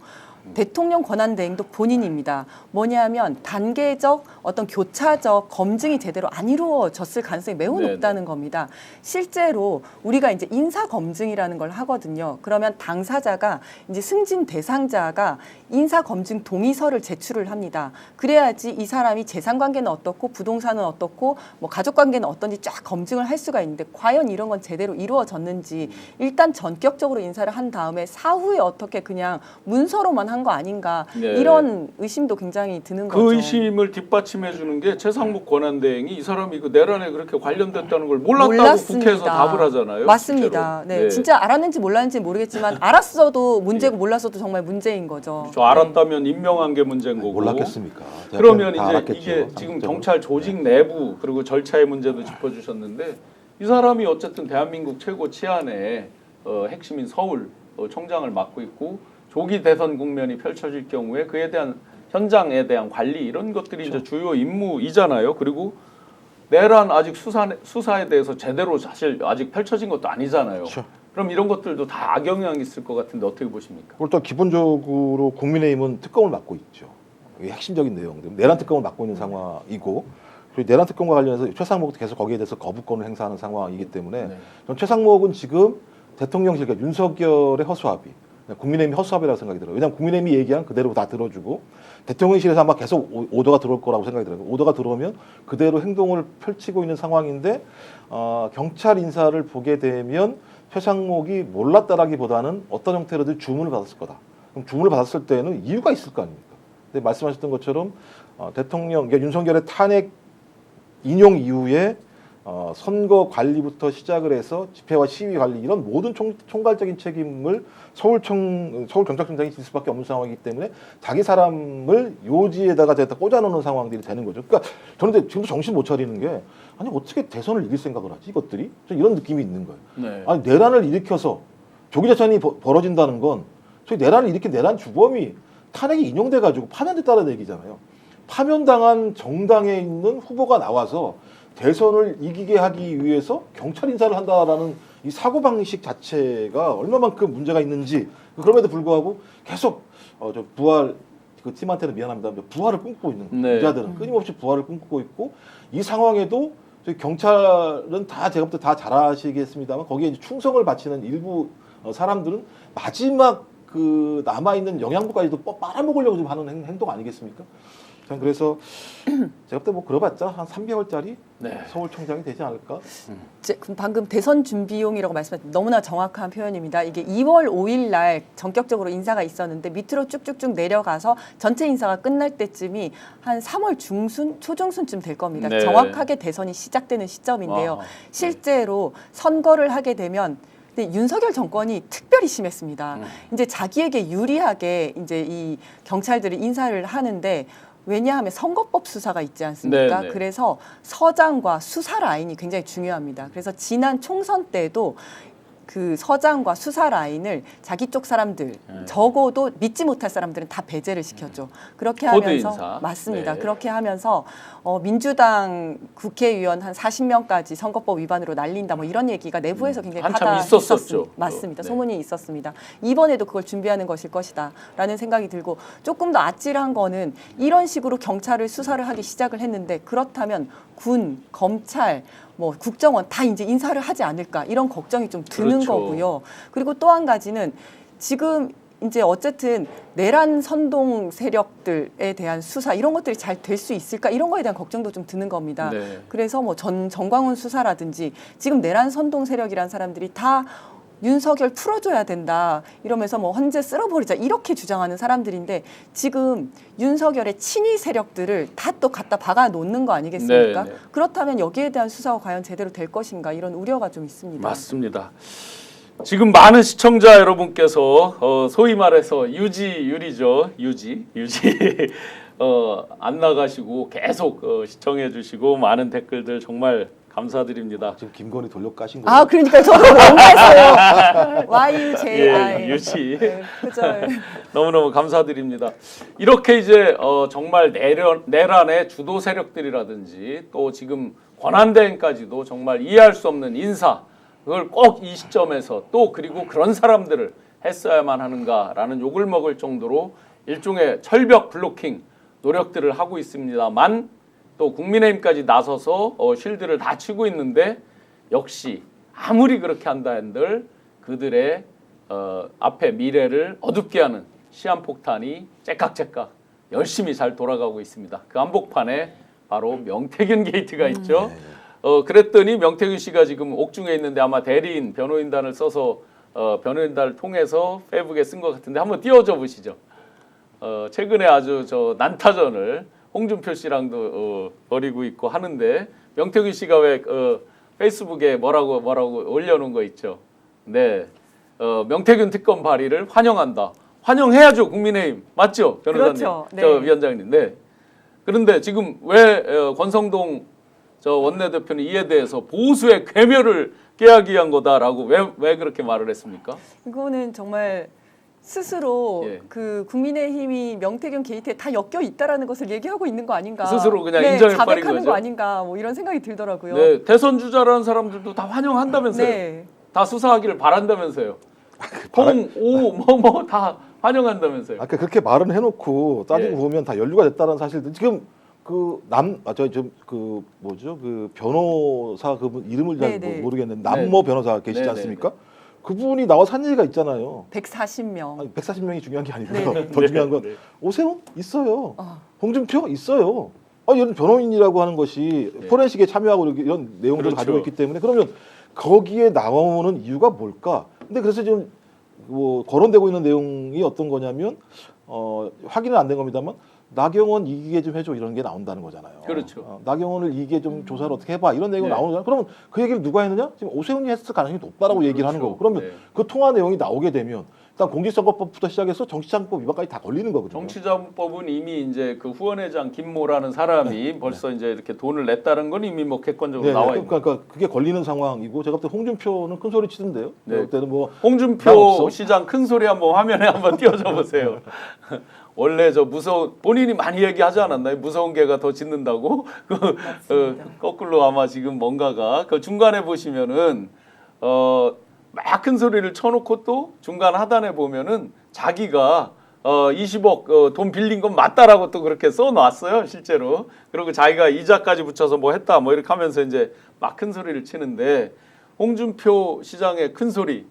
대통령 권한대행도 본인입니다. 뭐냐면 단계적 어떤 교차적 검증이 제대로 안 이루어졌을 가능성이 매우 네네. 높다는 겁니다. 실제로 우리가 이제 인사 검증이라는 걸 하거든요. 그러면 당사자가 이제 승진 대상자가 인사 검증 동의서를 제출을 합니다. 그래야지 이 사람이 재산 관계는 어떻고 부동산은 어떻고 뭐 가족 관계는 어떤지 쫙 검증을 할 수가 있는데 과연 이런 건 제대로 이루어졌는지 일단 전격적으로 인사를 한 다음에 사후에 어떻게 그냥 문서로만 한 거 아닌가 네. 이런 의심도 굉장히 드는 거죠. 그 의심을 뒷받침해 주는 게 최상목 권한대행이 이 사람이 그 내란에 그렇게 관련됐다는 걸 몰랐다고 몰랐습니다. 국회에서 답을 하잖아요. 맞습니다. 실제로. 네, 진짜 알았는지 몰랐는지 모르겠지만 알았어도 문제고 몰랐어도 정말 문제인 거죠. 저 알았다면 임명한 게 문제인 거고. 몰랐겠습니까? 그러면 다 이제 알았겠죠, 이게 지금 상식적으로. 경찰 조직 내부 그리고 절차의 문제도 짚어주셨는데 이 사람이 어쨌든 대한민국 최고 치안의 핵심인 서울 청장을 맡고 있고 조기 대선 국면이 펼쳐질 경우에 그에 대한 현장에 대한 관리 이런 것들이 이제 주요 임무이잖아요. 그리고 내란 아직 수사에 대해서 제대로 사실 아직 펼쳐진 것도 아니잖아요. 그렇죠. 그럼 이런 것들도 다 악영향이 있을 것 같은데 어떻게 보십니까? 일단 기본적으로 국민의힘은 특검을 맡고 있죠. 이게 핵심적인 내용들. 내란 특검을 맡고 있는 상황이고 그리고 내란 특검과 관련해서 최상목도 계속 거기에 대해서 거부권을 행사하는 상황이기 때문에 네. 전 최상목은 지금 대통령실, 그러니까 윤석열의 허수아비, 국민의힘 허수아비라고 생각이 들어요. 왜냐하면 국민의힘이 얘기한 그대로 다 들어주고 대통령실에서 아마 계속 오더가 들어올 거라고 생각이 들어요. 오더가 들어오면 그대로 행동을 펼치고 있는 상황인데 경찰 인사를 보게 되면 최상목이 몰랐다라기보다는 어떤 형태로든 주문을 받았을 거다. 그럼 주문을 받았을 때는 이유가 있을 거 아닙니까? 근데 말씀하셨던 것처럼 대통령, 그러니까 윤석열의 탄핵 인용 이후에 선거 관리부터 시작을 해서 집회와 시위 관리 이런 모든 총괄적인 책임을 서울경찰청장이 질 수밖에 없는 상황이기 때문에 자기 사람을 요지에다가 꽂아놓는 상황들이 되는 거죠. 그러니까 저는 지금도 정신 못 차리는 게 아니 어떻게 대선을 이길 생각을 하지 이것들이? 저는 이런 느낌이 있는 거예요. 네. 아니 내란을 일으켜서 조기재판이 벌어진다는 건 저희 내란을 일으킨 내란 주범이 탄핵이 인용돼 가지고 파면됐다는 얘기잖아요. 파면당한 정당에 있는 후보가 나와서 대선을 이기게 하기 위해서 경찰 인사를 한다라는 이 사고방식 자체가 얼마만큼 문제가 있는지 그럼에도 불구하고 계속 저 부활 그 팀한테는 미안합니다. 부활을 꿈꾸고 있는 거예요. 네. 기자들은 끊임없이 부활을 꿈꾸고 있고 이 상황에도 저희 경찰은 다 제가 볼 때 다 잘 아시겠습니다만 거기에 이제 충성을 바치는 일부 사람들은 마지막 그 남아있는 영양분까지도 빨아먹으려고 좀 하는 행동 아니겠습니까? 전 그래서 제가 그때 뭐 그러봤자 한 3개월짜리 네. 서울청장이 되지 않을까? 방금 대선 준비용이라고 말씀하신 너무나 정확한 표현입니다. 이게 2월 5일 날 전격적으로 인사가 있었는데 밑으로 쭉쭉쭉 내려가서 전체 인사가 끝날 때쯤이 한 3월 중순, 초중순쯤 될 겁니다. 네. 정확하게 대선이 시작되는 시점인데요. 아하. 실제로 선거를 하게 되면 근데 윤석열 정권이 특별히 심했습니다. 이제 자기에게 유리하게 이제 이 경찰들이 인사를 하는데 왜냐하면 선거법 수사가 있지 않습니까? 네네. 그래서 서장과 수사 라인이 굉장히 중요합니다. 그래서 지난 총선 때도 그 서장과 수사 라인을 자기 쪽 사람들 적어도 믿지 못할 사람들은 다 배제를 시켰죠. 그렇게 코드 하면서 인사. 맞습니다. 네. 그렇게 하면서 민주당 국회의원 한 40명까지 선거법 위반으로 날린다 뭐 이런 얘기가 내부에서 굉장히 한참 하다 있었었죠. 있었습니다. 맞습니다. 네. 소문이 있었습니다. 이번에도 그걸 준비하는 것일 것이다라는 생각이 들고 조금 더 아찔한 거는 이런 식으로 경찰을 수사를 하기 시작을 했는데 그렇다면 군, 검찰, 뭐 국정원 다 이제 인사를 하지 않을까 이런 걱정이 좀 드는 그렇죠. 거고요. 그리고 또 한 가지는 지금 이제 어쨌든 내란 선동 세력들에 대한 수사 이런 것들이 잘 될 수 있을까 이런 거에 대한 걱정도 좀 드는 겁니다. 네. 그래서 뭐 정광훈 수사라든지 지금 내란 선동 세력이란 사람들이 다 윤석열 풀어줘야 된다 이러면서 뭐 헌재 쓸어버리자 이렇게 주장하는 사람들인데 지금 윤석열의 친위 세력들을 다 또 갖다 박아 놓는 거 아니겠습니까? 네, 네. 그렇다면 여기에 대한 수사가 과연 제대로 될 것인가 이런 우려가 좀 있습니다. 맞습니다. 지금 많은 시청자 여러분께서 소위 말해서 유지율이죠. 유지 안 나가시고 계속 시청해 주시고 많은 댓글들 정말 감사드립니다. 지금 김건희 돌려 까신 거예요? 아, 그러니까 저도 원했어요. YUJI. 예, 유지. 네, 그죠. 너무너무 감사드립니다. 이렇게 이제 정말 내란의 주도 세력들이라든지 또 지금 권한대행까지도 정말 이해할 수 없는 인사 그걸 꼭 이 시점에서 또 그리고 그런 사람들을 했어야만 하는가라는 욕을 먹을 정도로 일종의 철벽 블로킹 노력들을 하고 있습니다만 또 국민의힘까지 나서서 쉴드를 다 치고 있는데 역시 아무리 그렇게 한다 한들 그들의 앞에 미래를 어둡게 하는 시한폭탄이 째깍째깍 열심히 잘 돌아가고 있습니다. 그 한복판에 바로 명태균 게이트가 있죠. 그랬더니 명태균 씨가 지금 옥중에 있는데 아마 대리인 변호인단을 써서 변호인단을 통해서 페이북에 쓴 것 같은데 한번 띄워줘 보시죠. 최근에 아주 난타전을 홍준표 씨랑도 벌이고 있고 하는데 명태균 씨가 왜 페이스북에 뭐라고 올려놓은 거 있죠. 네, 명태균 특검 발의를 환영한다. 환영해야죠, 국민의힘 맞죠, 변호사님? 그렇죠. 네. 위원장님. 네. 그런데 지금 왜 권성동 원내대표는 이에 대해서 보수의 괴멸을 깨하기 위한 거다라고 왜 그렇게 말을 했습니까? 이거는 정말 스스로 예. 그 국민의힘이 명태균 게이트에 다 엮여 있다라는 것을 얘기하고 있는 거 아닌가? 스스로 그냥 네, 인정해 버린 자백하는 거죠. 거 아닌가? 뭐 이런 생각이 들더라고요. 네, 대선 주자라는 사람들도 다 환영한다면서요. 네. 다 수사하기를 바란다면서요. 뭐 다 환영한다면서요. 아까 그렇게 말은 해놓고 따지고 예. 보면 다 연루가 됐다는 사실들 지금 그 변호사 그분 이름을 잘 네네. 모르겠는데 남모 변호사 계시지 네네네. 않습니까? 그분이 나와서 한 얘기가 있잖아요. 140명. 아니, 140명이 중요한 게 아니고요. 네네. 더 중요한 건 네. 오세훈 있어요. 홍준표 있어요. 이런 변호인이라고 하는 것이 네. 포렌식에 참여하고 이런 내용들을 그렇죠. 가지고 있기 때문에 그러면 거기에 나오는 이유가 뭘까? 근데 그래서 지금 뭐 거론되고 있는 내용이 어떤 거냐면 확인은 안 된 겁니다만 나경원 이기게 좀 해줘 이런 게 나온다는 거잖아요. 그렇죠. 나경원을 이기게 좀 조사를 어떻게 해봐 이런 내용이 네. 나오는 거잖아요. 그러면 그 얘기를 누가 했느냐? 지금 오세훈이 했을 가능성이 높다라고 얘기를 하는 거고. 그러면 네. 그 통화 내용이 나오게 되면 일단 공직선거법부터 시작해서 정치자금법 위반까지 다 걸리는 거거든요. 정치자금법은 이미 이제 그 후원회장 김모라는 사람이 벌써 이제 이렇게 돈을 냈다는 건 이미 뭐 객관적으로 나와 있는. 그러니까 그게 걸리는 상황이고 제가 볼 때 홍준표는 큰 소리 치던데요. 네. 제가 볼 때는 뭐 난 홍준표 없어. 시장 큰 소리 한번 화면에 한번 띄워줘 보세요. 원래 무서운 본인이 많이 얘기하지 않았나요? 무서운 개가 더 짖는다고. 거꾸로 아마 지금 뭔가가 그 중간에 보시면은 막 큰 소리를 쳐놓고 또 중간 하단에 보면은 자기가 20억 돈 빌린 건 맞다라고 또 그렇게 써놨어요 실제로. 그리고 자기가 이자까지 붙여서 뭐 했다 뭐 이렇게 하면서 이제 막 큰 소리를 치는데 홍준표 시장의 큰 소리.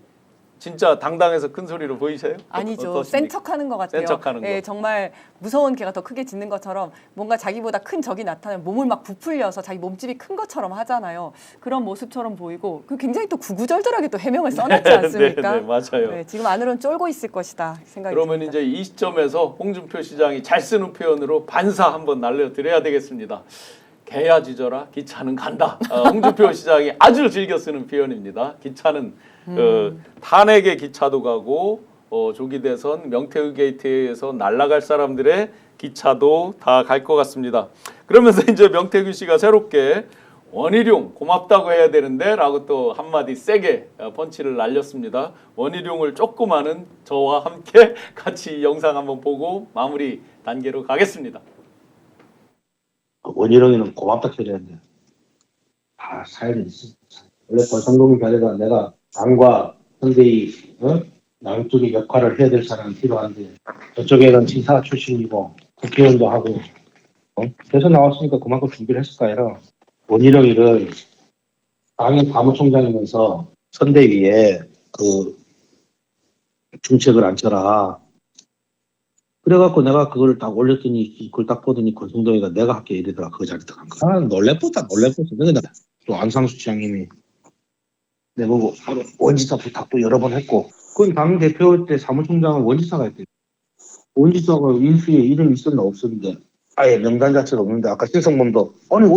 진짜 당당해서 큰 소리로 보이세요? 아니죠. 어떻습니까? 센 척하는 것 같아요. 센 척하는 거. 예, 정말 무서운 개가 더 크게 짖는 것처럼 뭔가 자기보다 큰 적이 나타나면 몸을 막 부풀려서 자기 몸집이 큰 것처럼 하잖아요. 그런 모습처럼 보이고 그 굉장히 또 구구절절하게 또 해명을 써놨지 않습니까? 네, 맞아요. 네, 지금 안으로는 쫄고 있을 것이다 생각이 그러면 듭니다. 이제 이 시점에서 홍준표 시장이 잘 쓰는 표현으로 반사 한번 날려드려야 되겠습니다. 개야 짖어라 기차는 간다. 홍준표 시장이 아주 즐겨 쓰는 표현입니다. 기차는 탄핵의 기차도 가고 조기 대선 명태균 게이트에서 날아갈 사람들의 기차도 다 갈 것 같습니다. 그러면서 이제 명태균 씨가 새롭게 원희룡 고맙다고 해야 되는데 라고 또 한마디 세게 펀치를 날렸습니다. 원희룡을 조그마는 저와 함께 같이 이 영상 한번 보고 마무리 단계로 가겠습니다. 원희룡이는 고맙다 처리했는데 사연이 있어. 원래 권성동이 결의가 내가 당과 선대위 양쪽의 역할을 해야 될 사람이 필요한데 저쪽에는 지사 출신이고 국회의원도 하고 그래서 나왔으니까 그만큼 준비를 했을 거예요. 원희룡이를 당의 사무총장이면서 선대위에 그 중책을 앉혀라. 그래갖고 내가 그걸 딱 올렸더니 그걸 딱 보더니 권성동이가 내가 할게 이러다가 그 자리에 들어간 거야. 나는 놀래pos다. 근데 또 안상수 시장님이 내보고 원지사 부탁도 여러 번 했고 그건 당 대표 때 사무총장은 원지사가 했대. 원지사가 인수에 이름이 있었나 없었는데 아예 명단 자체가 없는데 아까 신성범도 아니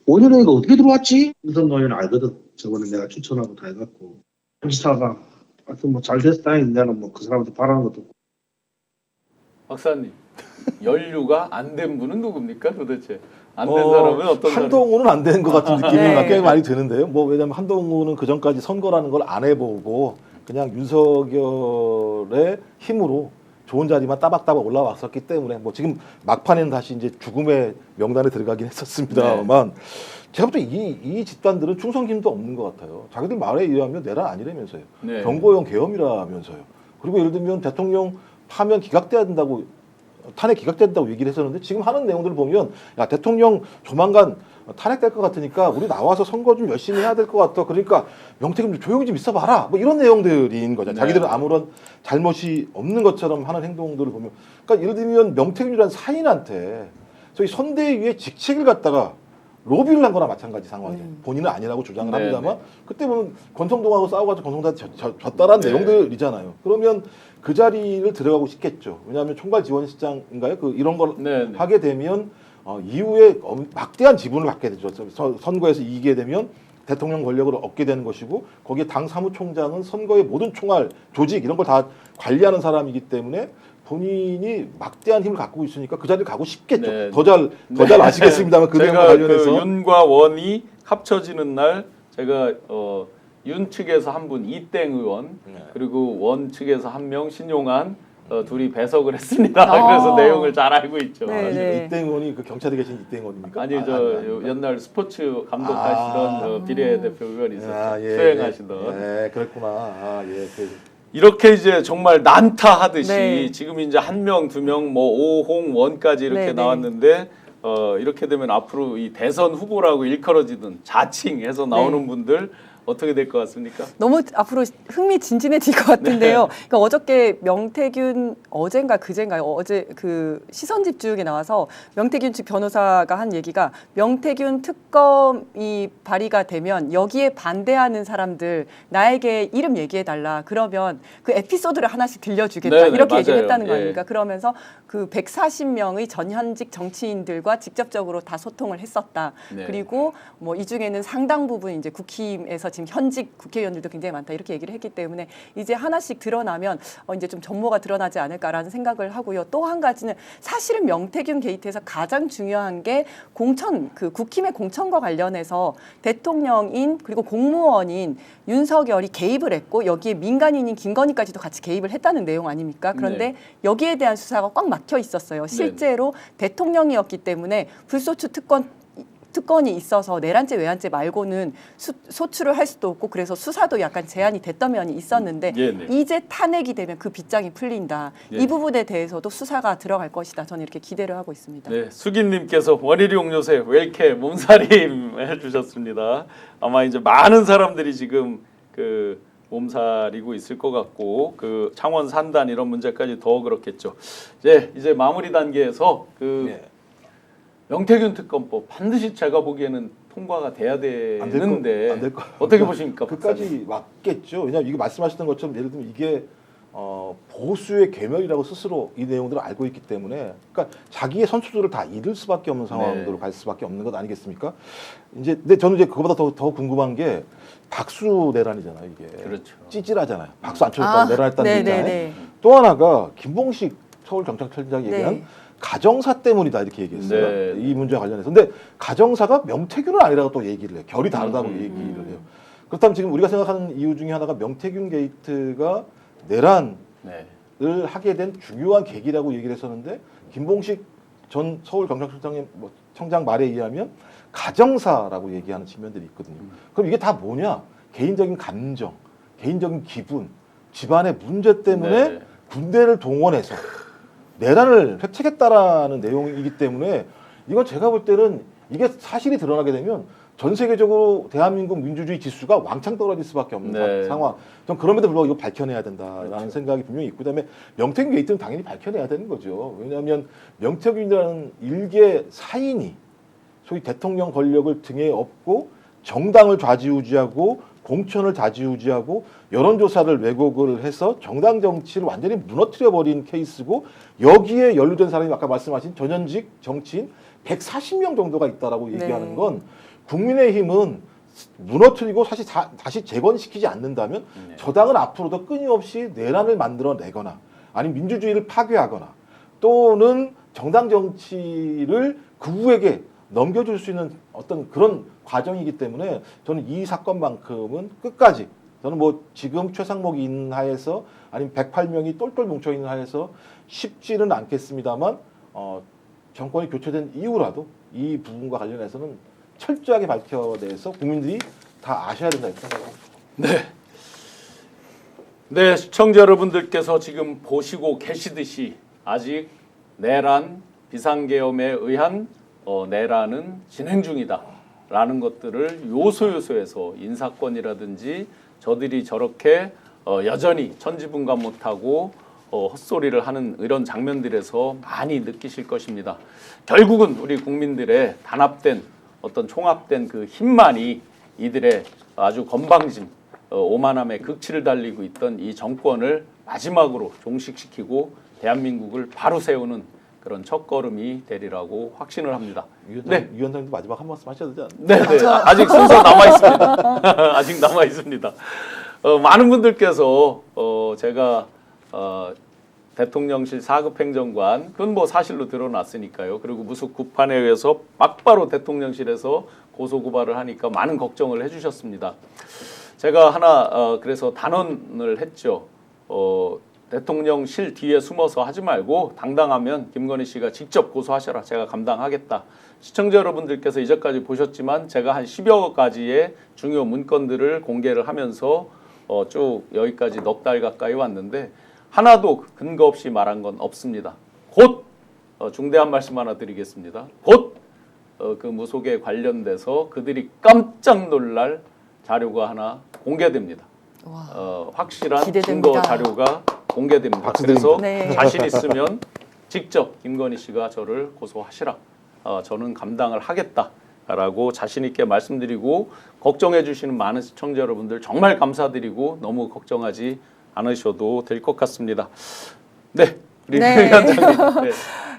원희룡이가 어떻게 들어왔지? 신성범이는 알거든. 저번에 내가 추천하고 다 해갖고 원지사가 하여튼 뭐 잘 됐다. 이제는 뭐 그 사람한테 바라는 것도 없고. 박사님, 연루가 안 된 분은 누굽니까 도대체? 안 된 사람은 어떤 사람? 한동훈은 안 되는 것 같은 느낌이 네. 꽤 많이 드는데요. 뭐 왜냐하면 한동훈은 그 전까지 선거라는 걸 안 해보고 그냥 윤석열의 힘으로 좋은 자리만 따박따박 올라왔었기 때문에 뭐 지금 막판에는 다시 이제 죽음의 명단에 들어가긴 했었습니다만 제가 볼 때 이 집단들은 충성심도 없는 것 같아요. 자기들 말에 의하면 내란 아니라면서요. 네. 경고형 계엄이라면서요. 그리고 예를 들면 대통령 파면 기각돼야 된다고 탄핵 기각된다고 얘기를 했었는데 지금 하는 내용들을 보면 야 대통령 조만간 탄핵될 것 같으니까 우리 나와서 선거 좀 열심히 해야 될 것 같아. 그러니까 명태균 좀 조용히 좀 있어봐라. 뭐 이런 내용들인 거죠. 네. 자기들은 아무런 잘못이 없는 것처럼 하는 행동들을 보면 그러니까 예를 들면 명태균이라는 사인한테 저희 선대위의 직책을 갖다가 로비를 한 거나 마찬가지 상황이에요. 본인은 아니라고 주장을 네, 합니다만 네. 그때 보면 권성동하고 싸워가지고 권성동한테 졌다라는 네. 내용들이잖아요. 그러면 그 자리를 들어가고 싶겠죠. 왜냐하면 총괄지원실장인가요? 그 이런 걸 네, 네. 하게 되면 이후에 막대한 지분을 갖게 되죠. 선거에서 이기게 되면 대통령 권력을 얻게 되는 것이고 거기에 당 사무총장은 선거의 모든 총알 조직 이런 걸 다 관리하는 사람이기 때문에 본인이 막대한 힘을 갖고 있으니까 그 자리를 가고 싶겠죠. 네. 더 잘 아시겠습니다만 그 내용과 제가 관련해서 그 윤과 원이 합쳐지는 날 제가 윤 측에서 한 분 이땡 의원 네. 그리고 원 측에서 한 명 신용한 둘이 배석을 했습니다. 그래서 내용을 잘 알고 있죠. 네, 네. 이땡 의원이 그 경찰에 계신 이땡 의원입니까? 아니 옛날 스포츠 감독하시던 비례대표 의원이 있었죠. 예, 수행하시던. 예, 그랬구나. 이렇게 이제 정말 난타하듯이 네. 지금 이제 한 명, 두 명, 뭐 오홍, 원까지 이렇게 네, 네. 나왔는데 이렇게 되면 앞으로 이 대선 후보라고 일컬어지던 자칭해서 나오는 네. 분들 어떻게 될 것 같습니까? 너무 앞으로 흥미진진해질 것 같은데요. 그러니까 어저께 명태균 어젠가 그젠가요? 어제 그 시선 집중에 나와서 명태균 측 변호사가 한 얘기가 명태균 특검이 발의가 되면 여기에 반대하는 사람들 나에게 이름 얘기해 달라. 그러면 그 에피소드를 하나씩 들려주겠다. 네네, 이렇게 맞아요. 얘기를 했다는 거 예. 아닙니까? 그러면서 그 140명의 전현직 정치인들과 직접적으로 다 소통을 했었다. 네. 그리고 뭐 이 중에는 상당 부분 이제 국힘에서 지금 현직 국회의원들도 굉장히 많다 이렇게 얘기를 했기 때문에 이제 하나씩 드러나면 이제 좀 전모가 드러나지 않을까라는 생각을 하고요. 또 한 가지는 사실은 명태균 게이트에서 가장 중요한 게 공천 그 국힘의 공천과 관련해서 대통령인 그리고 공무원인 윤석열이 개입을 했고 여기에 민간인인 김건희까지도 같이 개입을 했다는 내용 아닙니까? 그런데 네. 여기에 대한 수사가 꽉 막혀 있었어요. 실제로 대통령이었기 때문에 불소추 특권이 있어서 내란죄 외환죄 말고는 소추를 할 수도 없고 그래서 수사도 약간 제한이 됐던 면이 있었는데 네. 이제 탄핵이 되면 그 빗장이 풀린다. 예. 이 부분에 대해서도 수사가 들어갈 것이다. 저는 이렇게 기대를 하고 있습니다. 네, 수기님께서 원희룡 요새 왜 이렇게 몸살임 해주셨습니다. 아마 이제 많은 사람들이 지금 그 몸살이고 있을 것 같고 그 창원 산단 이런 문제까지 더 그렇겠죠. 이제 마무리 단계에서 그 명태균 특검법 반드시 제가 보기에는 통과가 돼야 되는데 안될 거. 어떻게 보십니까? 끝까지 맞겠죠. 왜냐하면 이거 말씀하셨던 것처럼 예를 들면 이게 보수의 괴멸이라고 스스로 이 내용들을 알고 있기 때문에 그러니까 자기의 선수들을 다 잃을 수밖에 없는 상황으로 네. 갈 수밖에 없는 것 아니겠습니까? 이제 근데 저는 이제 그거보다 더 궁금한 게 박수 내란이잖아요. 이게 그렇죠. 찌질하잖아요. 박수 안 쳐줬다고 내란했다는 네, 얘기잖아요. 네, 네. 또 하나가 김봉식 서울경찰청장이 네. 얘기한 가정사 때문이다 이렇게 얘기했어요. 네. 이 문제와 관련해서. 근데 가정사가 명태균은 아니라고 또 얘기를 해요. 결이 다르다고 얘기를 해요. 그렇다면 지금 우리가 생각하는 이유 중에 하나가 명태균 게이트가 내란을 하게 된 중요한 계기라고 얘기를 했었는데 김봉식 전 서울경찰청장 말에 의하면 가정사라고 얘기하는 측면들이 있거든요. 그럼 이게 다 뭐냐? 개인적인 감정, 개인적인 기분, 집안의 문제 때문에 군대를 동원해서 내란을 획책했다라는 내용이기 때문에 이건 제가 볼 때는 이게 사실이 드러나게 되면 전 세계적으로 대한민국 민주주의 지수가 왕창 떨어질 수밖에 없는 상황. 전 그럼에도 불구하고 이거 밝혀내야 된다라는 생각이 분명히 있고, 그다음에 명태균 게이트는 당연히 밝혀내야 되는 거죠. 왜냐하면 명태균이라는 일개 사인이 소위 대통령 권력을 등에 업고 정당을 좌지우지하고 공천을 좌지우지하고 여론조사를 왜곡을 해서 정당 정치를 완전히 무너뜨려버린 케이스고, 여기에 연루된 사람이 아까 말씀하신 전현직 정치인 140명 정도가 있다라고 얘기하는 건 국민의힘은 무너뜨리고 다시 재건시키지 않는다면 저 당은 앞으로도 끊임없이 내란을 만들어내거나 아니면 민주주의를 파괴하거나 또는 정당 정치를 극우에게 넘겨줄 수 있는 어떤 그런 과정이기 때문에 저는 이 사건만큼은 끝까지, 저는 뭐 지금 최상목이 있는 하에서 아니면 108명이 똘똘 뭉쳐있는 하에서 쉽지는 않겠습니다만 정권이 교체된 이후라도 이 부분과 관련해서는 철저하게 밝혀내서 국민들이 다 아셔야 된다 이렇게 생각합니다. 네, 시청자 여러분들께서 지금 보시고 계시듯이 아직 내란, 비상계엄에 의한 내란은 진행 중이다 라는 것들을 요소요소에서 인사권이라든지 저들이 저렇게 여전히 천지분간 못하고 헛소리를 하는 이런 장면들에서 많이 느끼실 것입니다. 결국은 우리 국민들의 단합된 어떤 총합된 그 힘만이 이들의 아주 건방진 오만함의 극치를 달리고 있던 이 정권을 마지막으로 종식시키고 대한민국을 바로 세우는 그런 첫걸음이 되리라고 확신을 합니다. 위원장님도 마지막 한 말씀 하셔야 되지 않나요? 네, 아직 순서 남아 있습니다. 아직 남아 있습니다. 많은 분들께서 제가 대통령실 4급 행정관, 그건 뭐 사실로 드러났으니까요. 그리고 무속 구판에 의해서 막바로 대통령실에서 고소고발을 하니까 많은 걱정을 해주셨습니다. 제가 하나 그래서 단언을 했죠. 대통령실 뒤에 숨어서 하지 말고 당당하면 김건희 씨가 직접 고소하셔라. 제가 감당하겠다. 시청자 여러분들께서 이제까지 보셨지만 제가 한 10여 가지의 중요 문건들을 공개를 하면서 쭉 여기까지 넉 달 가까이 왔는데 하나도 근거 없이 말한 건 없습니다. 곧 중대한 말씀 하나 드리겠습니다. 곧 그 무속에 관련돼서 그들이 깜짝 놀랄 자료가 하나 공개됩니다. 확실한 기대됩니다. 증거 자료가 공개됩니다. 그래서 자신 있으면 직접 김건희 씨가 저를 고소하시라. 저는 감당을 하겠다라고 자신 있게 말씀드리고, 걱정해 주시는 많은 시청자 여러분들 정말 감사드리고 너무 걱정하지 않으셔도 될 것 같습니다. 네, 우리 위원장님.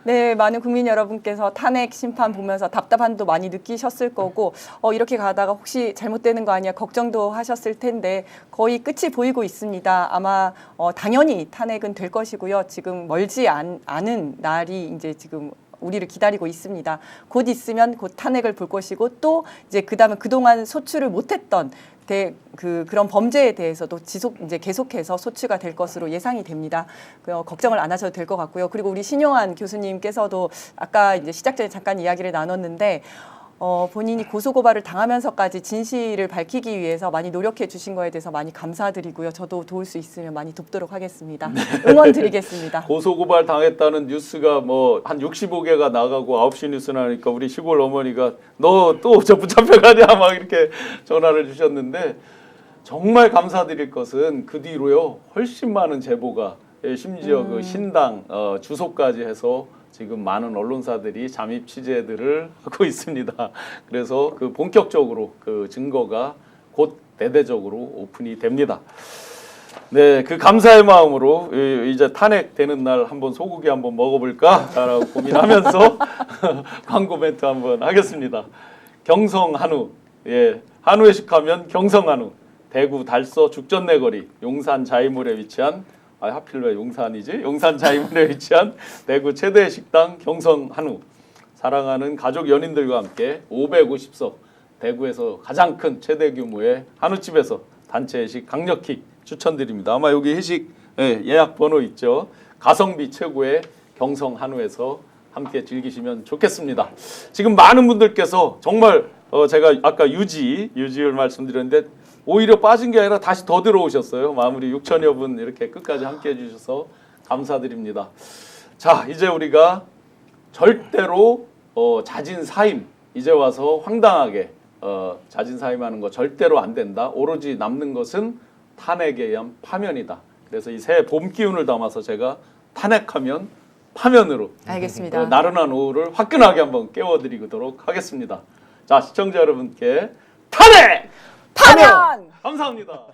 네, 많은 국민 여러분께서 탄핵 심판 보면서 답답함도 많이 느끼셨을 거고 이렇게 가다가 혹시 잘못되는 거 아니야 걱정도 하셨을 텐데 거의 끝이 보이고 있습니다. 아마 당연히 탄핵은 될 것이고요. 지금 멀지 않은 날이 이제 지금 우리를 기다리고 있습니다. 곧 있으면 곧 탄핵을 볼 것이고, 또 이제 그다음에 그동안 소추를 못했던 그런 범죄에 대해서도 계속해서 소추가 될 것으로 예상이 됩니다. 걱정을 안 하셔도 될 것 같고요. 그리고 우리 신용환 교수님께서도 아까 이제 시작 전에 잠깐 이야기를 나눴는데 본인이 고소고발을 당하면서까지 진실을 밝히기 위해서 많이 노력해 주신 거에 대해서 많이 감사드리고요. 저도 도울 수 있으면 많이 돕도록 하겠습니다. 응원 드리겠습니다. 고소고발 당했다는 뉴스가 뭐 한 65개가 나가고 9시 뉴스 나니까 우리 시골 어머니가 너 또 저 붙잡혀가냐 막 이렇게 전화를 주셨는데, 정말 감사드릴 것은 그 뒤로요 훨씬 많은 제보가, 심지어 그 신당 주소까지 해서 지금 많은 언론사들이 잠입 취재들을 하고 있습니다. 그래서 그 본격적으로 그 증거가 곧 대대적으로 오픈이 됩니다. 네, 그 감사의 마음으로 이제 탄핵되는 날 한번 소고기 한번 먹어볼까라고 고민하면서 광고 멘트 한번 하겠습니다. 경성 한우, 한우회식 하면 경성 한우, 대구 달서 죽전내거리 용산 자이몰에 위치한 하필 왜 용산이지? 용산 자이문에 위치한 대구 최대 식당 경성한우. 사랑하는 가족 연인들과 함께 550석 대구에서 가장 큰 최대 규모의 한우집에서 단체 회식 강력히 추천드립니다. 아마 여기 회식 예약 번호 있죠. 가성비 최고의 경성한우에서 함께 즐기시면 좋겠습니다. 지금 많은 분들께서 정말 제가 아까 유지를 말씀드렸는데 오히려 빠진 게 아니라 다시 더 들어오셨어요. 마무리 6천여 분 이렇게 끝까지 함께 해주셔서 감사드립니다. 자, 이제 우리가 절대로 자진 사임, 이제 와서 황당하게 자진 사임하는 거 절대로 안 된다. 오로지 남는 것은 탄핵에 의한 파면이다. 그래서 이 새 봄 기운을 담아서 제가 탄핵하면 파면으로 알겠습니다. 나른한 오후를 화끈하게 한번 깨워드리도록 하겠습니다. 자, 시청자 여러분께 탄핵! 파면! 감사합니다.